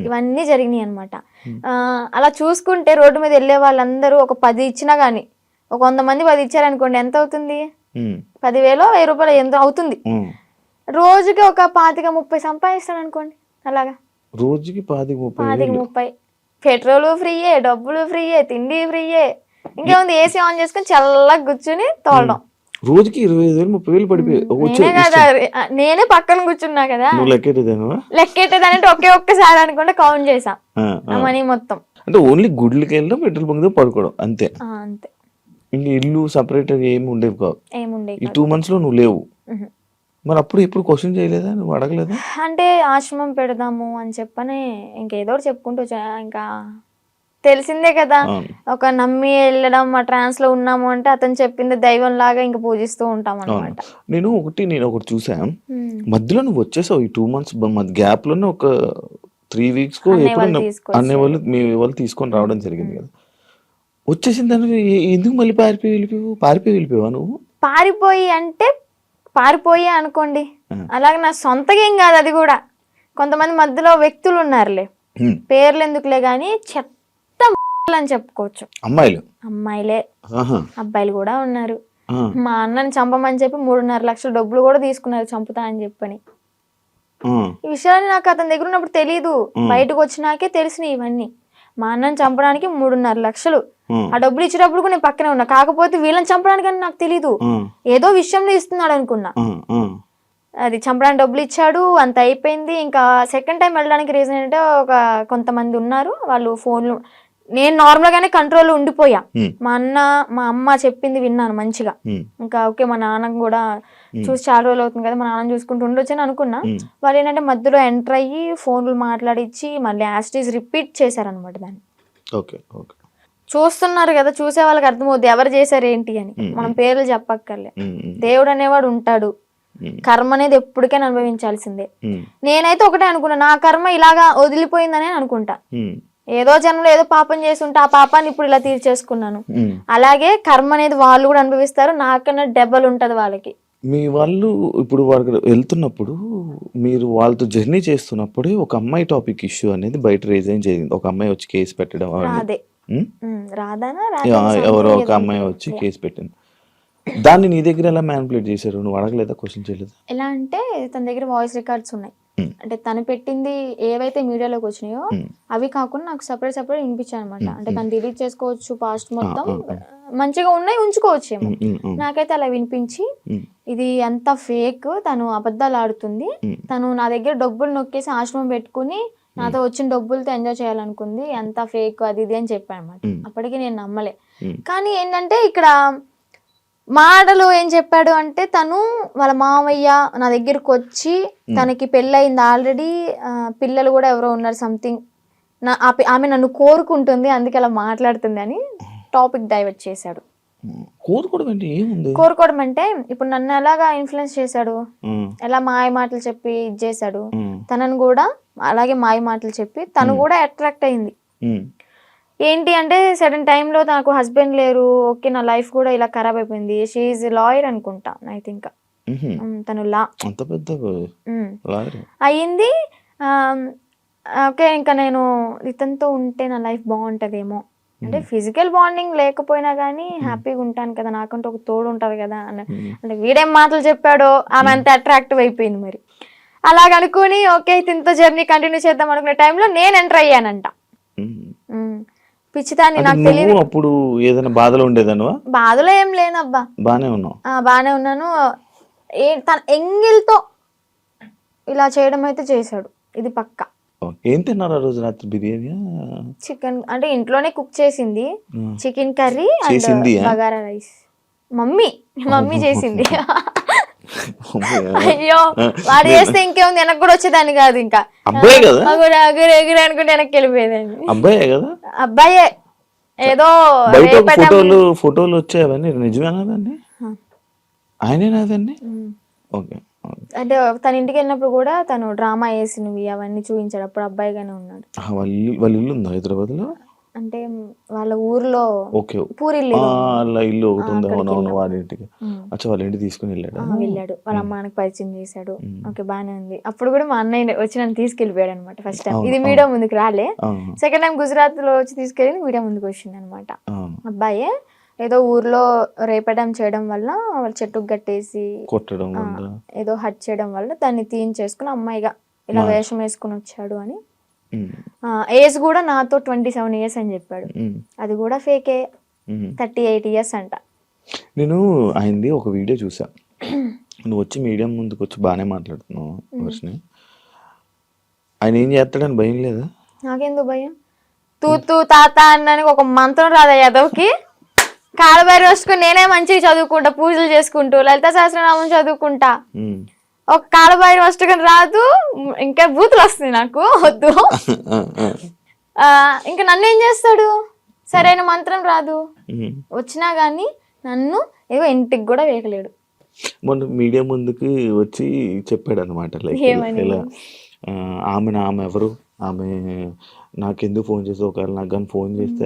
ఇవన్నీ జరిగినాయి అనమాట. అలా చూసుకుంటే రోడ్డు మీద వెళ్ళే వాళ్ళందరూ ఒక 10 ఇచ్చినా గానీ, ఒక 100 మంది 10 ఇచ్చారనుకోండి, ఎంత అవుతుంది? 10,000 1000 రూపాయలు ఎంత అవుతుంది? రోజుకి ఒక 25-30 సంపాదిస్తాడు అనుకోండి. అలాగా రోజుకి 25-30. పెట్రోల్ ఫ్రీయే, డబ్బులు ఫ్రీయే, తిండి ఫ్రీయే. ఇంకేముంది, ఏసీ ఆన్ చేసుకుని చల్లగా కూర్చుని తోలడం. రోజుకి 25,000-30,000 పడిపోయి నేనే పక్కన కూర్చున్నా కదా. లెక్కెట్టేదానంటే ఒక్కసారి అనుకుంటే కౌంట్ చేసా మనీ మొత్తం. అంటే ఓన్లీ గుడ్లకి వెళ్ళడం, పెట్రోల్ బంక్ పడుకోవడం అంతే. అంతే, ఇంక ఇల్లు సపరేట్ ఏమి ఉండేవి కావు. ఈ 2 months లో నువ్వు లేవు. మరి అప్పుడు ఎప్పుడు క్వశ్చన్ చేయలేదా, నువ్వు అడగలేదా? అంటే ఆశ్రమం పెడదాము అని చెప్పని ఇంకేదో చెప్పుకుంటూ ఇంకా తెలిసిందే కదా, ఒక నమ్మి వెళ్ళడం, ఆ ట్రాన్స్ లో ఉన్నాము అంటే అతను చెప్పింది దైవం లాగా ఇంకా పూజిస్తూ ఉంటాం అన్నమాట. నేను ఒకటి చూసా, మధ్యలో నువ్వు వచ్చేసావు ఈ 2 months గ్యాప్ లోనే ఒక 3 weeks కో అనే వాళ్ళు మీ వాళ్ళు తీసుకొని రావడం జరిగింది కదా. వచ్చేసిన దాన్ని ఎందుకు మళ్ళీ పారిపోయి వెళ్ళిపోయావా నువ్వు? పారిపోయి అనుకోండి, అలాగే నా సొంతగా ఏం కాదు. అది కూడా కొంతమంది మధ్యలో వ్యక్తులు ఉన్నారులే, పేర్లు ఎందుకులే గాని చెత్త అని చెప్పుకోవచ్చు. అమ్మాయిలే, అబ్బాయిలు కూడా ఉన్నారు. మా అన్నని చంపమని చెప్పి 3.5 లక్షల డబ్బులు కూడా తీసుకున్నారు, చంపుతా అని చెప్పని. ఈ విషయాన్ని నాకు అతని దగ్గర ఉన్నప్పుడు తెలీదు, బయటకు వచ్చినాకే తెలిసినాయి ఇవన్నీ. మా అన్నని చంపడానికి 3.5 లక్షలు, ఆ డబ్బులు ఇచ్చేటప్పుడు కూడా నేను పక్కనే ఉన్నా. కాకపోతే వీళ్ళని చంపడానికి అని నాకు తెలీదు, ఏదో విషయంలో ఇస్తున్నాడు అనుకున్నా. అది చంపడానికి డబ్బులు ఇచ్చాడు, అంత అయిపోయింది. ఇంకా సెకండ్ టైం వెళ్ళడానికి రీజన్ ఏంటంటే, కొంతమంది ఉన్నారు వాళ్ళు ఫోన్లు, నేను నార్మల్ గానే కంట్రోల్ ఉండిపోయా. మా అమ్మ చెప్పింది విన్నాను మంచిగా. ఇంకా ఓకే, మా నాన్న కూడా చూసి చాలా రోజులు అవుతుంది కదా, మా నాన్న చూసుకుంటూ ఉండొచ్చు అని అనుకున్నా. వాళ్ళు ఏంటంటే మధ్యలో ఎంటర్ అయ్యి ఫోన్లు మాట్లాడిచ్చి మళ్ళీ యాస్టీజ్ రిపీట్ చేశారనమాట దాన్ని. చూస్తున్నారు కదా, చూసే వాళ్ళకి అర్థమవుద్ది ఎవరు చేశారు ఏంటి అని. మనం పేర్లు చెప్పక్కర్లే, దేవుడు అనేవాడు ఉంటాడు, కర్మ అనేది ఎప్పటికైనా అనుభవించాల్సిందే. నేనైతే ఒకటే అనుకున్నా, నా కర్మ ఇలాగా వదిలిపోయిందనే అనుకుంటా. ఏదో జన్మలో ఏదో పాపం చేసి ఉంటే ఆ పాపాన్ని ఇప్పుడు ఇలా తీర్చేసుకున్నాను. అలాగే కర్మ అనేది వాళ్ళు కూడా అనుభవిస్తారు, నాకన్నా డెబ్బలు ఉంటది వాళ్ళకి. మీ వాళ్ళు ఇప్పుడు వాళ్ళకి వెళ్తున్నప్పుడు, మీరు వాళ్ళతో జర్నీ చేస్తున్నప్పుడే ఒక అమ్మాయి టాపిక్ ఇష్యూ అనేది బయట రేజ్ అయ్యి జరిగింది. ఒక అమ్మాయి వచ్చి కేసు పెట్టడం, ఎవరో ఒక అమ్మాయి వచ్చి కేసు పెట్టింది. దాన్ని నీ దగ్గర ఎలా మ్యానిపులేట్ చేశారు? నువ్వు అడగలేదా, క్వశ్చన్ చేయలేదా? ఎలా అంటే తన దగ్గర వాయిస్ రికార్డ్స్ ఉన్నాయి. అంటే తను పెట్టింది ఏవైతే మీడియాలోకి వచ్చినాయో అవి కాకుండా నాకు సపరేట్ వినిపించాయి అనమాట. అంటే తను డిలీట్ చేసుకోవచ్చు పాస్ట్ మొత్తం, మంచిగా ఉన్నాయి ఉంచుకోవచ్చేమో. ఉమ్, ఉమ్, నాకైతే అలా వినిపించి ఉమ్, ఇది అంత ఫేక్, తను అబద్ధాలు ఆడుతుంది, ఉమ్, తను నా దగ్గర డబ్బులు నొక్కేసి ఆశ్రమం పెట్టుకుని నాతో వచ్చిన డబ్బులతో ఎంజాయ్ చేయాలనుకుంది, అంత ఫేక్ అది ఇది అని చెప్పాను అనమాట. అప్పటికి నేను నమ్మలే. కానీ ఏంటంటే ఇక్కడ మాటలు ఏం చెప్పాడు అంటే, తను వాళ్ళ మామయ్య నా దగ్గరకు వచ్చి తనకి పెళ్ళయింది ఆల్రెడీ, పిల్లలు కూడా ఎవరో ఉన్నారు సంథింగ్, ఆమె నన్ను కోరుకుంటుంది అందుకే అలా మాట్లాడుతుంది అని టాపిక్ డైవర్ట్ చేశాడు. కోరుకోవడం అంటే ఇప్పుడు నన్ను ఎలాగా ఇన్ఫ్లుయెన్స్ చేశాడు, ఎలా మాయ మాటలు చెప్పి ఇది చేశాడు, తనను కూడా అలాగే మాయ మాటలు చెప్పి తను కూడా అట్రాక్ట్ అయింది. ఏంటి అంటే సడన్ టైంలో నాకు హస్బెండ్ లేరు, ఓకే నా లైఫ్ కూడా ఇలా ఖరాబ్ అయిపోయింది. షీఈ్ లాయర్ అనుకుంటా ఐ థింక్, తను లా అయ్యింది. ఓకే ఇంకా నేను ఇతనితో ఉంటే నా లైఫ్ బాగుంటదేమో, అంటే ఫిజికల్ బాండింగ్ లేకపోయినా కానీ హ్యాపీగా ఉంటాను కదా, నాకంటే ఒక తోడు ఉంటది కదా అంటే వీడేం మాటలు చెప్పాడో ఆమె అంత అట్రాక్టివ్ అయిపోయింది. మరి అలాగనుకుని ఓకే ఇతనితో జర్నీ కంటిన్యూ చేద్దాం అనుకునే టైంలో నేను ఎంటర్ అయ్యానంట. పిచ్చిదాన్ని, నాకు తెలియదు. అప్పుడు ఏదైనా బాధలో ఉండేదాను? బాధలో ఏం లేనబ్బా, బానే ఉన్నావు? బానే ఉన్నాను. తన ఎంగిల్తో ఇలా చేయడం అయితే చేశాడు, ఇది పక్కా. ఏం తిన్నారు ఆ రోజు రాత్రి? బిర్యానీ, చికెన్ అంటే ఇంట్లోనే కుక్ చేసింది, chicken curry and bagara rice. Mummy చేసింది. అయ్యో వాడు చేస్తే ఇంకేముంది, వెనక్కి కూడా వచ్చేదాన్ని కాదు. ఇంకా అబ్బాయి కదా, ఎగురు అనుకుంటే వెనక్కి వెళ్ళిపోయేదాన్ని. అబ్బాయే కదా? అబ్బాయే. ఏదో ఫోటోలు వచ్చాయవన్నీ నిజమేనాదండి? ఆయనేనాదండి? ఓకే. అంటే తన ఇంటికి వెళ్ళినప్పుడు కూడా తను డ్రామా వేసినవి అవన్నీ చూపించాడు, అప్పుడు అబ్బాయిగానే ఉన్నాడు. వాళ్ళ ఇల్లు ఉందా హైదరాబాద్ లో? అంటే వాళ్ళ ఊర్లో పూరిల్లు ఇల్లు ఒకటి ఉంది. అవునవును, వాళ్ళ ఇంటికి. అచ్చా, వాళ్ళ ఇంటికి తీసుకుని వెళ్ళాడు. వాళ్ళ అమ్మకి పరిచయం చేశాడు. ఓకే బానే ఉంది. అప్పుడు కూడా మా అన్నయ్య వచ్చి నన్ను తీసుకెళ్ళిపోయాడు అనమాట. ఫస్ట్ టైం ఇది మీడియా ముందుకు రాలే, సెకండ్ టైం గుజరాత్ లో వచ్చి తీసుకెళ్ళి మీడియా ముందుకు వచ్చింది అనమాట. అబ్బాయే ఏదో ఊర్లో రేపడం చేయడం వల్ల వాళ్ళు చెట్టుకు కట్టేసి కొట్టడం, ఏదో హట్ చేయడం వల్ల దాన్ని తీయించేసుకుని అమ్మాయిగా ఇలా వేషం వేసుకుని వచ్చాడు అని. ఏజ్ కూడా నాతో 27 years అని చెప్పాడు. అది కూడా ఫేకే, 38 years అంట. నేను ఆయనది ఒక వీడియో చూసా, నువ్వు వచ్చి మీడియం ముందుకు వచ్చి బాగానే మాట్లాడుతున్నావు వర్షిని. ఆయన ఏం చేస్తాడని భయం లేదా? నాకెందుకు భయం? తూ తాత అన్నానికి ఒక మంత్రం రాదా యాదవ్కి? కాళ్ళబైరు వస్తుకుని నేనే మంచిగా చదువుకుంటా, పూజలు చేసుకుంటూ లలిత సహస్రనామం చదువుకుంటా. ఒక కాళ్ళబైరు వస్తుకుని రాదు, ఇంకా బూతులు వస్తుంది నాకు, వద్దు. ఇంకా నన్ను ఏం చేస్తాడు? సరైన మంత్రం రాదు, వచ్చినా గానీ నన్ను ఏదో ఇంటికి కూడా వేయలేడు. మొన్న మీడియా ముందుకు వచ్చి చెప్పాడు అనమాట, ఆమె ఎవరు, ఆమె నాకెందుకు ఫోన్ చేసి, ఒకవేళ నాకు కానీ ఫోన్ చేస్తే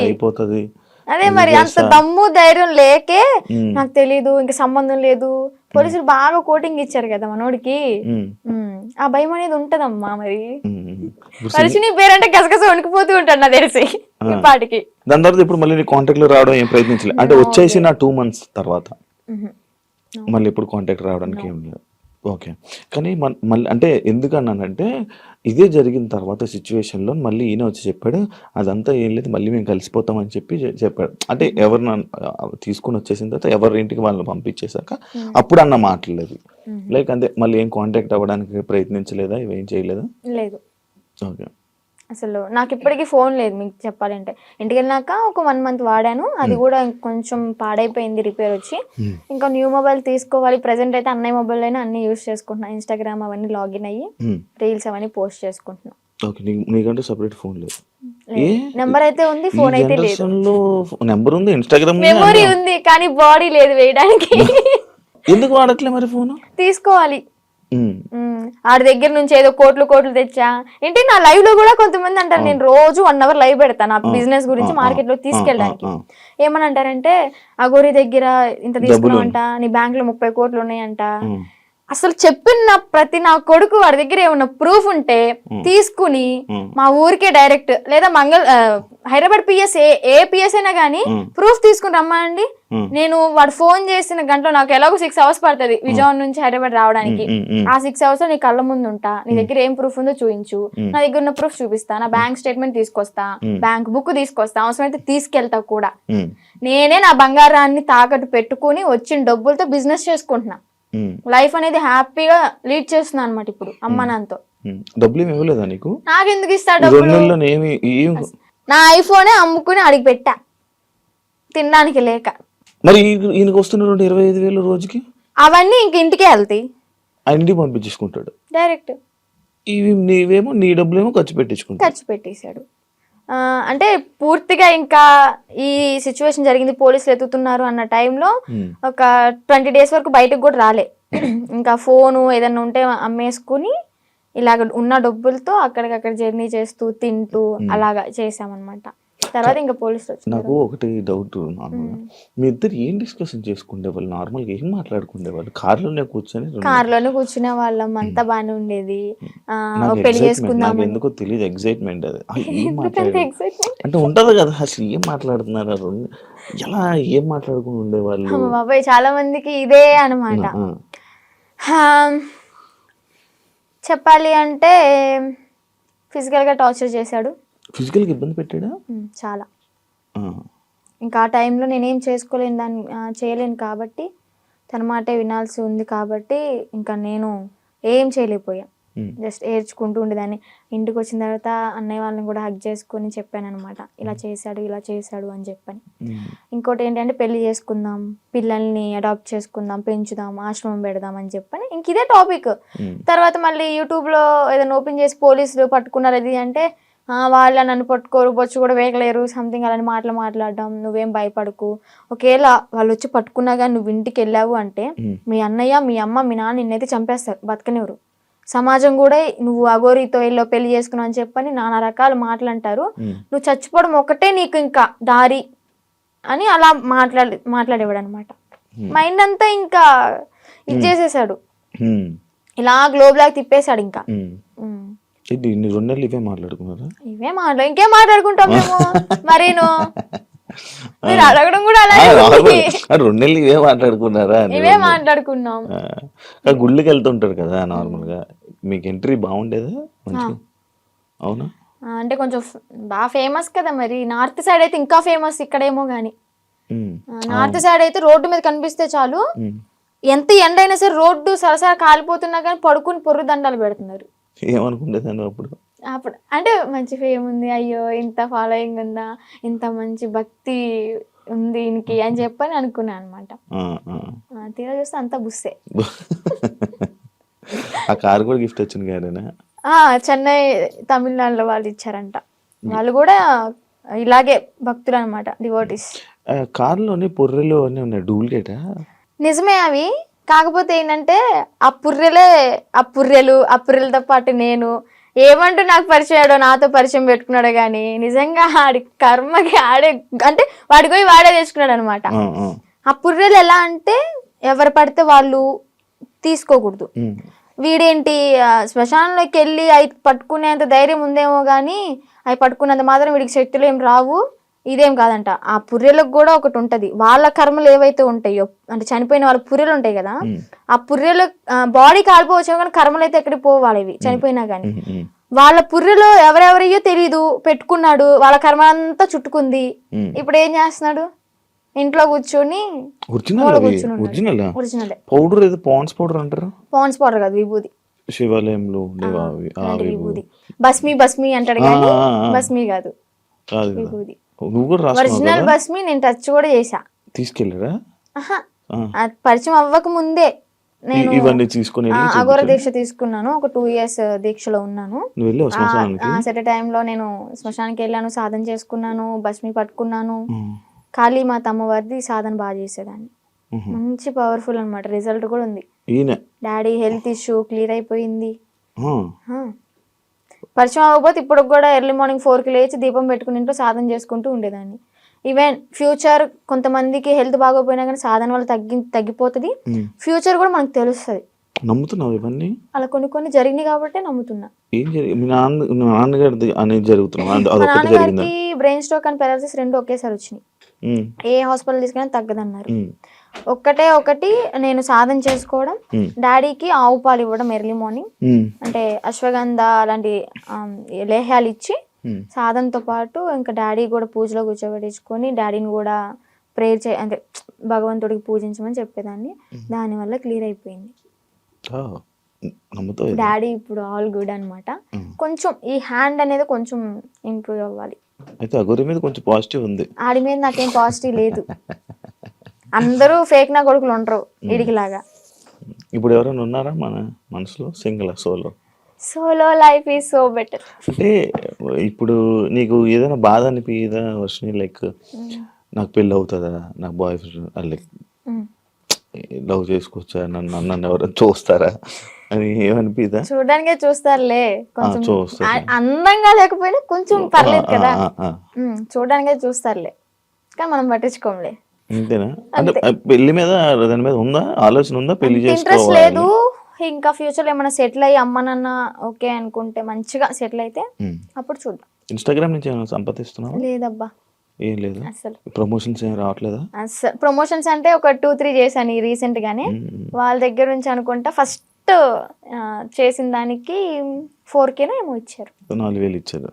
అయిపోతుంది. అదే మరి అంత దమ్ము ధైర్యం లేకే నాకు తెలీదు, ఇంకా సంబంధం లేదు. పోలీసులు బాగా కోటింగ్ ఇచ్చారు కదా మనోడికి, ఆ భయం అనేది ఉంటదమ్మా. మరి మనిషిని పేరంటే గసగస వణికిపోతూ ఉంటాడు నాకు తెలిసి ఇప్పటికి. దాని తర్వాత ఇప్పుడు మళ్ళీ కాంటాక్ట్ లో రావడం ఏం ప్రయత్నించలేదు అంటే, వచ్చేసి నా 2 months తర్వాత మళ్ళీ ఇప్పుడు కాంటాక్ట్ రావడానికి ఏం లేదు. ఓకే. కానీ మళ్ళీ అంటే ఎందుకన్నానంటే, ఇదే జరిగిన తర్వాత సిచ్యువేషన్లో మళ్ళీ ఈయన వచ్చి చెప్పాడు, అదంతా ఏం లేదు, మళ్ళీ మేము కలిసిపోతామని చెప్పాడు. అంటే ఎవరిన తీసుకుని వచ్చేసిన తర్వాత ఎవరి ఇంటికి వాళ్ళని పంపించేశాక అప్పుడు అన్న మాట్లాడలేదు. లైక్ అంతే, మళ్ళీ ఏం కాంటాక్ట్ అవ్వడానికి ప్రయత్నించలేదా, ఇవేం చేయలేదా? లేదు. ఓకే. అసలు నాకు ఇప్పటికీ ఫోన్ లేదు మీకు చెప్పాలంటే. ఇంటికి వెళ్ళినాక ఒక 1 month వాడాను, అది కూడా కొంచెం పాడైపోయింది, రిపేర్ వచ్చి. ఇంకా న్యూ మొబైల్ తీసుకోవాలి. ప్రెసెంట్ అయితే అన్నయ్య మొబైల్ అయినా అన్ని యూస్ చేసుకుంటున్నా, ఇన్స్టాగ్రామ్ అవన్నీ లాగిన్ అయ్యి రీల్స్ అవన్నీ పోస్ట్ చేసుకుంటున్నా. నీకంటే సెపరేట్ ఫోన్ లేదు? నెంబర్ అయితే ఉంది, ఫోన్ అయితే లేదు. నెంబర్ ఉంది, ఇన్స్టాగ్రామ్ మెమొరీ ఉంది, కానీ బాడీ లేదు వేయడానికి. ఎందుకు వాడట్లే మరి ఫోన్? తీసుకోవాలి. ఆడి దగ్గర నుంచి ఏదో కోట్లు తెచ్చా. ఏంటి నా లైవ్ లో కూడా కొంతమంది అంటారు, నేను రోజు 1 hour లైవ్ పెడతాను నా బిజినెస్ గురించి మార్కెట్ లో తీసుకెళ్ళడానికి. ఏమని అంటారంటే, అగోరి దగ్గర ఇంత తీసుకున్నావంట, నీ బ్యాంక్ లో 30 కోట్లు ఉన్నాయంట. అసలు చెప్పిన ప్రతి నా కొడుకు వాడి దగ్గర ఏమన్నా ప్రూఫ్ ఉంటే తీసుకుని మా ఊరికే డైరెక్ట్ లేదా హైదరాబాద్ పిఎస్ ఏ పిఎస్ అయినా కానీ ప్రూఫ్ తీసుకుని రమ్మండి. నేను వాడు ఫోన్ చేసిన గంటలో నాకు ఎలాగో 6 hours పడుతుంది విజయవాడ నుంచి హైదరాబాద్ రావడానికి. ఆ 6 hours నీ కళ్ళ ముందు ఉంటా, నీ దగ్గర ఏం ప్రూఫ్ ఉందో చూపించు, నా దగ్గర ఉన్న ప్రూఫ్ చూపిస్తా, నా బ్యాంక్ స్టేట్మెంట్ తీసుకొస్తా, బ్యాంక్ బుక్ తీసుకొస్తా, అవసరమైతే తీసుకెళ్తా కూడా. నేనే నా బంగారాన్ని తాకట్టు పెట్టుకుని వచ్చిన డబ్బులతో బిజినెస్ చేసుకుంటున్నా. లైఫ్ అనేది హ్యాపీగా లీడ్ చేస్తున్నా అనమాట ఇప్పుడు అమ్మ నాన్నతో. డబ్బులు ఏమి ఇవ్వలేదా నీకు? నాకు ఎందుకు ఇస్తా డబ్బులు? నా ఐఫోనే అమ్ముకుని అడిగి పెట్టా తినడానికి లేక. మరి ఈయనకు వస్తున్న 25,000 రోజుకి అవన్నీ ఇంక ఇంటికే వెళ్తాయి, ఇంటికి పంపించేసుకుంటాడు డైరెక్ట్. ఇవి నీవేమో నీ డబ్బులేమో ఖర్చు పెట్టేశాడు. అంటే పూర్తిగా ఇంకా ఈ సిచ్యువేషన్ జరిగింది, పోలీసులు ఎత్తుతున్నారు అన్న టైంలో ఒక 20 days వరకు బయటకు కూడా రాలే. ఇంకా ఫోను ఏదన్నా ఉంటే అమ్మేసుకుని ఇలాగ ఉన్న డబ్బులతో అక్కడికక్కడ జర్నీ చేస్తూ తింటూ అలాగా చేసామన్నమాట. తర్వాత ఇంకా పోలీసులు వచ్చారు. నాకు ఒకటి డౌట్, నార్మల్గా మీ ఇద్దరు ఏం డిస్కషన్ చేసుకునేవాళ్ళు? నార్మల్గా ఏం మాట్లాడుకునేవాళ్ళు? కార్లోనే కూర్చునే వాళ్ళం, అంతా బాగానే ఉండేది. పెళ్లి చేసుకుందాం ఎందుకో తెలియదు, ఎక్సైట్మెంట్ అది. అంటే ఉంటది కదా, అసలు ఏం మాట్లాడుతున్నారు, ఎలా ఏం మాట్లాడుకుని ఉండేవాళ్ళు? బాబాయ్ చాలా మందికి ఇదే అనమాట. చెప్పాలి అంటే ఫిజికల్గా టార్చర్ చేశాడు. ఫిజికల్గా ఇబ్బంది పెట్టాడా? చాలా. ఇంకా ఆ టైంలో నేనేం చేయలేను కాబట్టి, తన మాటే వినాల్సి ఉంది కాబట్టి ఇంకా నేను ఏం చేయలేకపోయా. జస్ట్ ఏడ్చుకుంటూ ఉండేదాన్ని. ఇంటికి వచ్చిన తర్వాత అన్నయ్య వాళ్ళని కూడా హగ్ చేసుకొని చెప్పాను అనమాట, ఇలా చేశాడు అని చెప్పని. ఇంకోటి ఏంటంటే పెళ్లి చేసుకుందాం, పిల్లల్ని అడాప్ట్ చేసుకుందాం, పెంచుదాం, ఆశ్రమం పెడదాం అని చెప్పని ఇంక ఇదే టాపిక్. తర్వాత మళ్ళీ యూట్యూబ్లో ఏదైనా ఓపెన్ చేసి పోలీసులు పట్టుకున్నారు అది అంటే, వాళ్ళ నన్ను పట్టుకోరు, బొచ్చు కూడా వేయలేరు, సంథింగ్ అలాంటి మాట్లాడడం, నువ్వేం భయపడకు, ఒకవేళ వాళ్ళు వచ్చి పట్టుకున్నా కానీ నువ్వు ఇంటికి వెళ్ళావు అంటే మీ అన్నయ్య, మీ అమ్మ, మీ నాన్న నిన్నైతే చంపేస్తారు, బతకనివ్వరు. సమాజం కూడా నువ్వు అఘోరితో ఎల్లో పెళ్లి చేసుకున్నావు అని చెప్పని నానా రకాల మాటలు అంటారు, నువ్వు చచ్చిపోవడం ఒకటే నీకు ఇంకా దారి అని అలా మాట్లాడేవాడు అనమాట. మైండ్ అంతా ఇంకా ఇది చేసేసాడు, ఇలా గ్లోబ్ లాగా తిప్పేశాడు. ఇంకా ఇవే మాట్లాడుకున్నారా? ఇంకేం మాట్లాడుకుంటాం మేము. మరి మీరు అడగడం కూడా అలాగే. 2 నెలలు ఇవే మాట్లాడుకున్నారా? ఇవే మాట్లాడుకున్నాం. గుళ్ళకి వెళ్తుంటారు కదా నార్మల్ గా, మీకు ఎంట్రీ బాగుండేదా? అవునా? అంటే కొంచెం బాగా ఫేమస్ కదా, మరి నార్త్ సైడ్ అయితే ఇంకా ఫేమస్, ఇక్కడేమో గానీ నార్త్ సైడ్ అయితే రోడ్డు మీద కనిపిస్తే చాలు, ఎంత ఎండ అయినా సరే రోడ్డు సరసర కాలిపోతున్నా కానీ పడుకుని పొర్రు దండాలు పెడుతున్నారు. ఏమనుకుంటేదాన్ని అప్పుడు అంటే మంచి ఫేమ్ ఉంది, అయ్యో ఇంత ఫాలోయింగ్ ఉందా, ఇంత మంచి భక్తి ఉంది ఈయనకి అని చెప్పని అనుకున్నా అనమాట. తీరా చూస్తే అంతా బుస్సే. ఆ కారు కూడా గిఫ్ట్ వచ్చింది గారేనా? చెన్నై తమిళనాడులో వాళ్ళు ఇచ్చారంట. వాళ్ళు కూడా ఇలాగే భక్తులు అనమాట, డివోటీస్. కారులోని పొర్రెలు అన్నీ ఉన్నాయి, డూప్లికేటా? నిజమే అవి. కాకపోతే ఏంటంటే ఆ పుర్రెలతో పాటు నేను ఏమంటూ నాకు పరిచయాడో, నాతో పరిచయం పెట్టుకున్నాడో గానీ నిజంగా ఆడి కర్మకి ఆడే అంటే వాడికి పోయి వాడే తెచ్చుకున్నాడు అనమాట. ఆ పుర్రెలు ఎలా అంటే ఎవరు పడితే వాళ్ళు తీసుకోకూడదు. వీడేంటి శ్మశానంలోకి వెళ్ళి అవి పట్టుకునేంత ధైర్యం ఉందేమో కానీ అవి పట్టుకున్నంత మాత్రం వీడికి శక్తులు ఏం రావు, ఇదేం కాదంట. ఆ పుర్రెలకు కూడా ఒకటి ఉంటది, వాళ్ళ కర్మలు ఏవైతే ఉంటాయో, అంటే చనిపోయిన వాళ్ళ పుర్రెలు ఉంటాయి కదా, ఆ పుర్రెలు బాడీ కాలిపోవచ్చు కానీ కర్మలు అయితే ఎక్కడికి పోవాలి, ఇవి చనిపోయినా గానీ. వాళ్ళ పుర్రెలో ఎవరెవరయ్యో తెలీదు, పెట్టుకున్నాడు, వాళ్ళ కర్మ అంతా చుట్టుకుంది. ఇప్పుడు ఏం చేస్తున్నాడు, ఇంట్లో కూర్చొని పాండ్స్ పౌడర్ కాదు, విభూది. శివాలయంలో విభూది, భస్మి అంటాడు కానీ భస్మి కాదు, విభూది. ఒరిజినల్ భస్మి నేను టచ్ కూడా చేసా. తీసుకెళ్ళరా? పరిచయం అవ్వక ముందే నేను అఘోర దీక్ష తీసుకున్నాను. ఒక 2 years దీక్షలో ఉన్నాను. సెట్ టైంలో నేను శ్మశానికి వెళ్ళాను, సాధన చేసుకున్నాను, భస్మి పట్టుకున్నాను. కాళీమాత అమ్మవారిది సాధన బాగా చేసేదాన్ని, మంచి పవర్ఫుల్ అనమాట. రిజల్ట్ కూడా ఉంది. డాడీ హెల్త్ ఇష్యూ క్లియర్ అయిపోయింది. పరిచయం అవ్వకపోతే ఇప్పుడు కూడా ఎర్లీ మార్నింగ్ 4కి లేచి దీపం పెట్టుకుని ఇంట్లో సాధన చేసుకుంటూ ఉండేదాన్ని. ఈవెన్ ఫ్యూచర్ కొంతమందికి హెల్త్ బాగోపోయినా కానీ సాధన వల్ల తగ్గిపోతుంది. ఫ్యూచర్ కూడా మనకు తెలుస్తుంది. నమ్ముతున్నావు ఇవన్నీ? అలా కొన్ని కొన్ని జరిగినాయి కాబట్టి నమ్ముతున్నా. ఏం జరిగింది? మీ నాన్నగారిది అనేది జరుగుతున్నావు మా అదొకటి జరిగిందా? నాన్నగారికి బ్రెయిన్ స్ట్రోక్ అండ్ పెరాలసిస్ రెండు ఒకేసారి వచ్చినాయి. ఏ హాస్పిటల్ తీసుకున్నా తగ్గదన్నారు. ఒకటి నేను సాధన చేసుకోవడం, డాడీకి ఆవు పాలు ఇవ్వడం ఎర్లీ మార్నింగ్, అంటే అశ్వగంధ అలాంటి లేహ్యాలు ఇచ్చి సాధనతో పాటు ఇంకా డాడీ కూడా పూజలో కూర్చోబెట్టించుకొని డాడీని కూడా ప్రేయర్ అంటే భగవంతుడికి పూజించమని చెప్పేదాన్ని. దానివల్ల క్లియర్ అయిపోయింది. డాడీ ఇప్పుడు ఆల్ గుడ్ అన్నమాట. కొంచెం ఈ హ్యాండ్ అనేది కొంచెం ఇంప్రూవ్ అవ్వాలి. అయితే అగోరి మీద కొంచెం పాజిటివ్ ఉంది. ఆడి మీద నాకేం పాజిటివ్ లేదు. అందరూ ఫేక్ నా కొడుకులు ఉండరు ఇడికిలాగా. ఇప్పుడు ఎవరైనా ఉన్నారా మన మనసులో? Single solo life is so better. అంటే ఇప్పుడు నీకు ఏదైనా బాధ అనిపించదా వర్షిని? లైక్ నాకు పెళ్ళి అవుతుందా, నాకు బాయ్ ఫ్రెండ్ లైక్ లవ్ చేసుకోవచ్చా, నన్ను ఎవరైనా చూస్తారా అని ఏమనిపిదా? చూడడానికే చూస్తారులే, కొంచెం అందంగా లేకపోయినా కొంచెం పర్లేదు కదా, చూడడానికే చూస్తారులే, కానీ మనం పట్టించుకోంలే. అంతేనా? అంటే పెళ్లి మీద దాని మీద ఉందా ఆలోచన? ఉందా పెళ్లి ఇంట్రెస్ట్ లేదు. ఇంకా ఫ్యూచర్ లో ఏమైనా సెటిల్ అయ్యి అమ్మ నాన్న ఓకే అనుకుంటే, మంచిగా సెటిల్ అయితే అప్పుడు చూద్దాం. ఇన్స్టాగ్రామ్ నుంచి ఏమైనా సంపాదిస్తున్నావా? లేదబ్బా, ఏం లేదు. అసలు ప్రమోషన్స్ ఏం రావట్లేదా? అసలు ప్రమోషన్స్ అంటే ఒక 2-3 చేశాను రీసెంట్ గానే. వాళ్ళ దగ్గర నుంచి అనుకుంటా ఫస్ట్ చేసిన దానికి 4K ఏమో ఇచ్చారు. 4,000 ఇచ్చారు.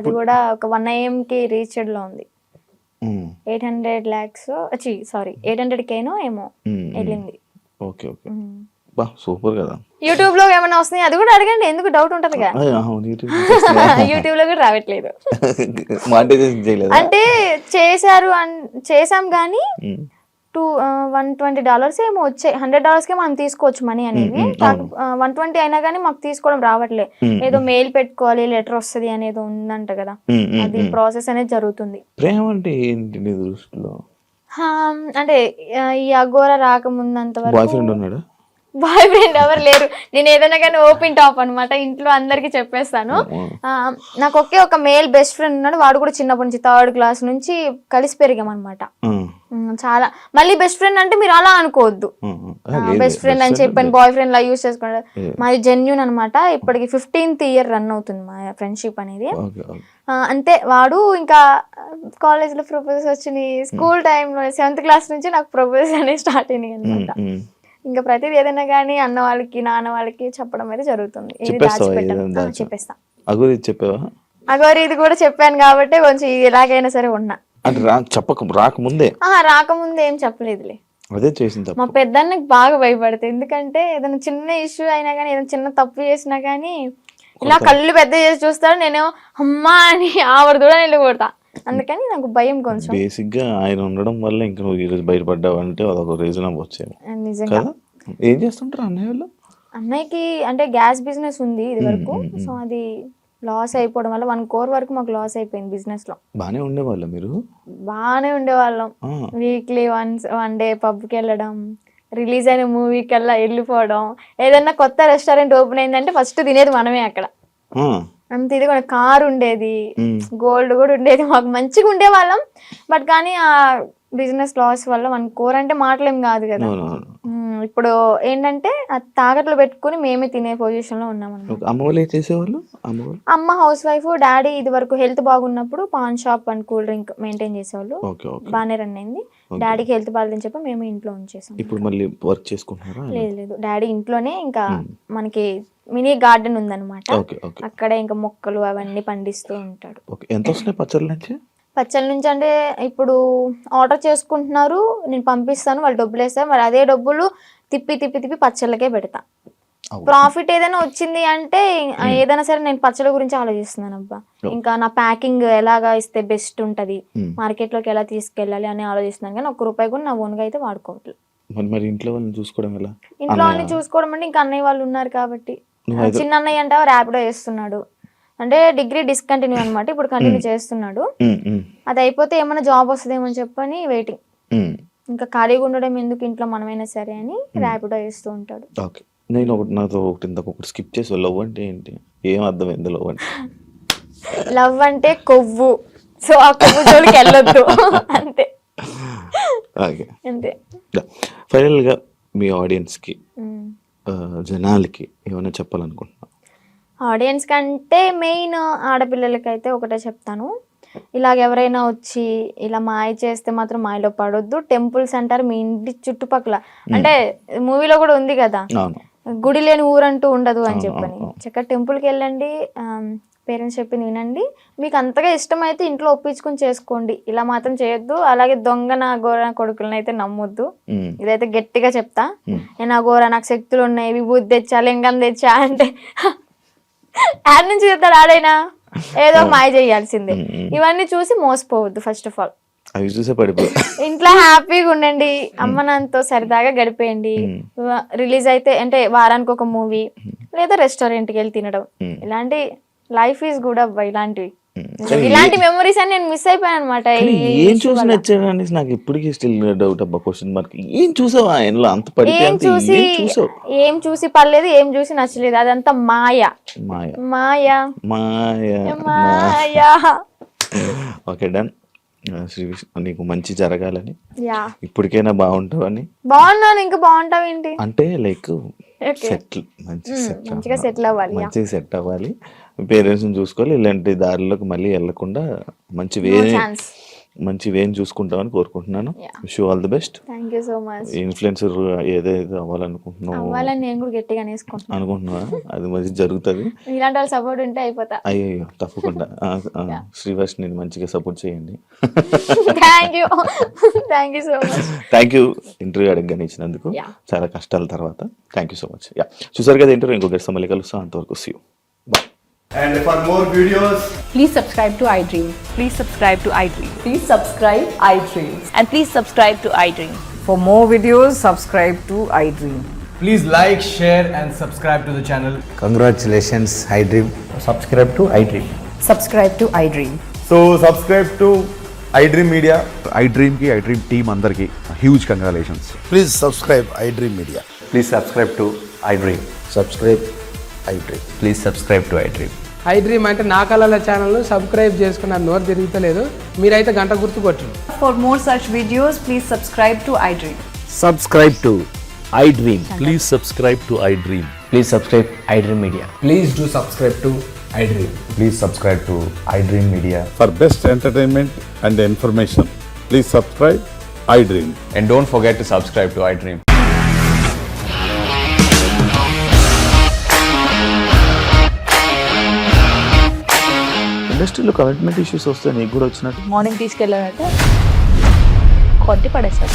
అది కూడా ఒక 1 AM కి రీచ్డ్ లో ఉంది. 800 lakhs 800K ఏమో వెళ్ళింది. ఓకే ఓకే, బా సూపర్ కదా. యూట్యూబ్ లో ఏమైనా వస్తున్నాయి అది కూడా అడగండి, ఎందుకు డౌట్ ఉంటది కదా. యూట్యూబ్ లో కూడా రావట్లేదు. అంటే చేసాం కానీ $120 ఏమో వచ్చాయి. $100 మనం తీసుకోవచ్చు మనీ అనేది. 120 అయినా కానీ మాకు తీసుకోవడం రావట్లే. ఏదో మెయిల్ పెట్టుకోవాలి, లెటర్ వస్తుంది అనేది ఉందంట కదా, అది ప్రాసెస్ అనేది జరుగుతుంది. ప్రేమ అంటే ఏంటి నీ దృష్టిలో? అంటే ఈ అఘోరా రాకముందంత వరకు బాయ్ ఫ్రెండ్ ఉన్నాడా? బాయ్ ఫ్రెండ్ ఎవరు లేరు. నేను ఏదైనా కానీ ఓపెన్ టాప్ అనమాట, ఇంట్లో అందరికి చెప్పేస్తాను. నాకు ఒకే ఒక మేల్ బెస్ట్ ఫ్రెండ్ ఉన్నాడు. వాడు కూడా చిన్నప్పటి నుంచి 3rd క్లాస్ నుంచి కలిసి పెరిగాం అనమాట. చాలా మళ్ళీ బెస్ట్ ఫ్రెండ్ అంటే మీరు అలా అనుకోవద్దు, బెస్ట్ ఫ్రెండ్ అని చెప్పాను బాయ్ ఫ్రెండ్ లా యూజ్ చేసుకున్నాడు. మాది జెన్యూన్ అనమాట. ఇప్పటికి 15th year రన్ అవుతుంది మా ఫ్రెండ్షిప్ అనేది. అంతే. వాడు ఇంకా కాలేజ్ లో ప్రపోజ్ వచ్చినాయి, స్కూల్ టైంలో 7th క్లాస్ నుంచి నాకు ప్రపోజ్ అనేది స్టార్ట్ అయినాయి అనమాట. ఇంకా ప్రతిదీ ఏదైనా కానీ అన్న వాళ్ళకి నాన్న వాళ్ళకి చెప్పడం అయితే జరుగుతుంది. చెప్పేస్తా. అగోరి ఇది కూడా చెప్పాను కాబట్టి కొంచెం ఎలాగైనా సరే ఉన్నా. రాకముందే ఏం చెప్పలేదులే. అదే చేసింది. మా పెద్దన్నకి బాగా భయపడతాయి. ఎందుకంటే ఏదైనా చిన్న ఇష్యూ అయినా కానీ, ఏదైనా చిన్న తప్పు చేసినా కానీ ఇలా కళ్ళు పెద్ద చేసి చూస్తాడు. నేనేమో అమ్మా అని ఆవిడ కూడా వెళ్ళిపోతా. అందుకని నాకు భయం కొంచెం. బేసిక్ గా ఆయన ఉండడం వల్ల ఇంకా నువ్వు ఈరోజు బయటపడ్డావు అంటే అదొక రీజన్ వచ్చేది. నిజంగా. ఏం చేస్తుంటారు అన్నయ్య వాళ్ళు? అన్నయ్యకి అంటే గ్యాస్ బిజినెస్ ఉంది ఇది వరకు. సో అది లాస్ అయిపోవడం వల్ల 1 crore వరకు మాకు లాస్ అయిపోయింది బిజినెస్ లో. బానే ఉండేవాళ్ళం మీరు? బానే ఉండేవాళ్ళం. వీక్లీ వన్ డే పబ్కి వెళ్ళడం, రిలీజ్ అయిన మూవీకి వెళ్ళిపోవడం. ఏదన్నా కొత్త రెస్టారెంట్ ఓపెన్ అయిందంటే ఫస్ట్ తినేది మనమే అక్కడ. అంత ఇది కూడా కార్ ఉండేది, గోల్డ్ కూడా ఉండేది, మాకు మంచిగా ఉండేవాళ్ళం. బట్ కానీ ఆ బిజినెస్ లాస్ వల్ల 1 crore అంటే మాటలేం కాదు కదా. ఇప్పుడు ఏంటంటే తాకట్లు పెట్టుకుని మేమే తినే పొజిషన్ లో ఉన్నాం అన్నమాట. అమ్మ హౌస్ వైఫ్, డాడీ ఇది వరకు హెల్త్ బాగున్నప్పుడు pan shop and cool drink maintain చేసేవాళ్ళు. బాగానే రన్ అయింది. డాడీకి హెల్త్ బాగాలేదని చెప్పి మేము ఇంట్లో ఉంచేసాం. ఇప్పుడు మళ్ళీ వర్క్ చేసుకుంటున్నారా? లేదు, డాడీ ఇంట్లోనే ఇంకా మనకి మినీ గార్డెన్ ఉందన్నమాట. అక్కడే ఇంకా మొక్కలు అవన్నీ పండిస్తూ ఉంటాడు. ఎంత వస్తున్నాయి పచ్చళ్ళ నుంచి? పచ్చళ్ళ నుంచి అంటే ఇప్పుడు ఆర్డర్ చేసుకుంటున్నారు, నేను పంపిస్తాను, వాళ్ళు డబ్బులు వేస్తారు. మరి అదే డబ్బులు తిప్పి పచ్చళ్ళకే పెడతా. ప్రాఫిట్ ఏదైనా వచ్చింది అంటే ఏదైనా సరే నేను పచ్చళ్ళ గురించి ఆలోచిస్తున్నాను అబ్బా. ఇంకా నా ప్యాకింగ్ ఎలాగా ఇస్తే బెస్ట్ ఉంటది, మార్కెట్ లోకి ఎలా తీసుకెళ్ళాలి అని ఆలోచిస్తున్నాను. కానీ ₹1 కూడా నా ఓన్గా అయితే వాడుకోవట్లేదు. ఇంట్లో వాళ్ళని చూసుకోవడం ఎలా? ఇంట్లో వాళ్ళని చూసుకోవడం అంటే ఇంకా అన్నయ్య వాళ్ళు ఉన్నారు కాబట్టి. చిన్న అన్నయ్య అంటే ర్యాపిడో చేస్తున్నాడు. అంటే డిగ్రీ డిస్కంటిన్యూ అనమాట, ఇప్పుడు కంటిన్యూ చేస్తున్నాడు. అది అయిపోతే ఏమైనా జాబ్ వస్తుందేమో అని చెప్పని వెయిటింగ్. ఇంకా ఖాళీగా ఉండడం ఎందుకు ఇంట్లో, మనమైనా సరే అని ర్యాపిడో చేస్తూ ఉంటాడు. నేను నాతో ఒకటి స్కిప్ చేసి, లవ్ అంటే ఏంటి? ఏం అర్థమైంది లవ్ అంటే? లవ్ అంటే కొవ్వు. సో ఆ కొవ్వు జోలికి వెళ్ళొద్దు అంతే. అంతే. ఫైనల్ గా మీ ఆడియన్స్ కి జనాలకి ఏమైనా చెప్పాలనుకుంటున్నాను? ఆడియన్స్ కంటే మెయిన్ ఆడపిల్లలకైతే ఒకటే చెప్తాను, ఇలాగ ఎవరైనా వచ్చి ఇలా మాయ చేస్తే మాత్రం మాయలో పడొద్దు. టెంపుల్స్ అంటారు మీ ఇంటి చుట్టుపక్కల, అంటే మూవీలో కూడా ఉంది కదా, గుడి లేని ఊరంటూ ఉండదు అని చెప్పని. చక్కగా టెంపుల్కి వెళ్ళండి, పేరెంట్స్ చెప్పింది వినండి, మీకు అంతగా ఇష్టమైతే ఇంట్లో ఒప్పించుకుని చేసుకోండి, ఇలా మాత్రం చేయొద్దు. అలాగే దొంగ నా గోర కొడుకులను అయితే నమ్మొద్దు, ఇదైతే గట్టిగా చెప్తా. నేను ఆ గోర నాకు శక్తులు ఉన్నాయి, విభూతి తెచ్చా, లింగం తెచ్చా అంటే యాడ్ నుంచి చెప్తాడు ఆడైనా, ఏదో మాయ చేయాల్సిందే. ఇవన్నీ చూసి మోసపోవద్దు. ఫస్ట్ ఆఫ్ ఆల్ అవి చూసే పడిపో, ఇంట్లో హ్యాపీగా ఉండండి, అమ్మ నాన్నతో సరదాగా గడిపేయండి. రిలీజ్ అయితే అంటే వారానికి ఒక మూవీ లేదా రెస్టారెంట్కి వెళ్ళి తినడం, ఇలాంటి లైఫ్ ఈజ్ గుడ్ అబ్బా. ఇలాంటి మెమరీస్ అని నేను మిస్ అయిపోయాను అనమాట. ఏం చూసి నచ్చాడని నాకు ఇప్పటికీ స్టిల్ డౌట్ అబ్బా, క్వశ్చన్ మార్క్. ఏం చూసావా ఆయనలో అంత పడితే? ఏం చూసి పర్లేదు, ఏం చూసి నచ్చలేదు, అదంతా మాయ మాయ మాయ మాయ మాయ. Okay done. శ్రీ విష్ణు నీకు మంచి జరగాలని, ఇప్పటికైనా బాగుంటావని. బాగున్నాను, ఇంకా బాగుంటావు ఏంటి అంటే లైక్ సెటిల్, మంచిగా సెటిల్ అవ్వాలి, మంచిగా సెట్ అవ్వాలి, పేరెంట్స్ ని చూసుకోవాలి, ఇలాంటి దారిలోకి మళ్ళీ వెళ్లకుండా మంచి వేని చూసుకుంటామని కోరుకుంటున్నాను. Wish you all the best. Thank you so much. Influencer ఏదైతే అవ్వాలనుకుంటున్నావు నేను కూడా గట్టిగా అనుకుంటున్నా, అది మంచి జరుగుతుంది. ఇలాంటి వాళ్ళు సపోర్ట్ ఉంటే అయిపోతా. అయ్యో తప్పకుండా. శ్రీవర్ష్ నేను మంచిగా సపోర్ట్ చేయండి. Thank you so much. Thank you interview అడగగానే ఇచ్చినందుకు, చాలా కష్టాల తర్వాత. Thank you so much. చూసారు కదా ఇంటర్వ్యూ, ఇంకో గెస్ట్ మళ్ళీ కలుస్తాం. అంతవరకు see you. Bye. And for more videos, please subscribe to iDream. Please subscribe to iDream. Please subscribe iDream. And please subscribe to iDream. For more videos, subscribe to iDream. please like, share and subscribe to the channel. Congratulations, iDream. Subscribe to iDream. Subscribe to iDream. So subscribe to iDream Media. iDream ki iDream team andarki huge congratulations. Please subscribe iDream Media. Please subscribe to iDream. Subscribe iDream. Please subscribe to iDream. iDream అంటే నా కళల channel subscribe చేసుకున్న నోరు తిరుగుతలేదు, మీరైతే గంట గుర్తు కొట్టండి. For more such videos, please subscribe to iDream. Subscribe to iDream. Please subscribe to iDream. Please subscribe iDream Media. Please do subscribe to iDream. Please subscribe to iDream Media. For best entertainment and information, please subscribe iDream. And don't forget to subscribe to iDream. ఇండస్ట్రీలో commitment issues వస్తే నీకు కూడా వచ్చినట్టు? Morning తీసుకెళ్ళాలంటే కొట్టి పడేస్తారు.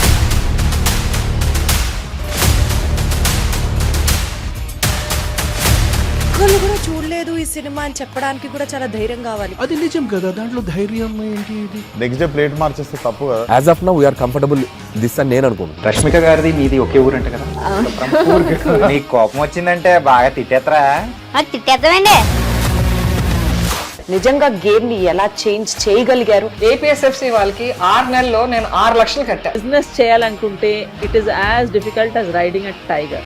ఒక్కళ్ళు కూడా చూడలేదు ఈ సినిమా అని చెప్పడానికి కూడా చాలా ధైర్యం కావాలి. అది నిజం కదా, దాంట్లో ధైర్యం ఏంటి? నెక్స్ట్ డే ప్లేట్ మార్చేస్తే తప్పు కదా. As of now we are comfortable this అని నేను అనుకుంటున్నాను. రష్మిక గారిది మీది ఒకే ఊరు అంట కదా. నీకు కోపం వచ్చిందంటే బాగా తిట్టేత్తరా? తిట్టేద్దామండి. నిజంగా గేమ్ ని ఎలా చేంజ్ చేయగలిగారు? ఏపీఎస్ఎఫ్సి వాళ్ళకి 6 నెలల్లో నేను 6 లక్షలు కట్టా. బిజినెస్ చేయాలనుకుంటే it is as difficult as riding a tiger.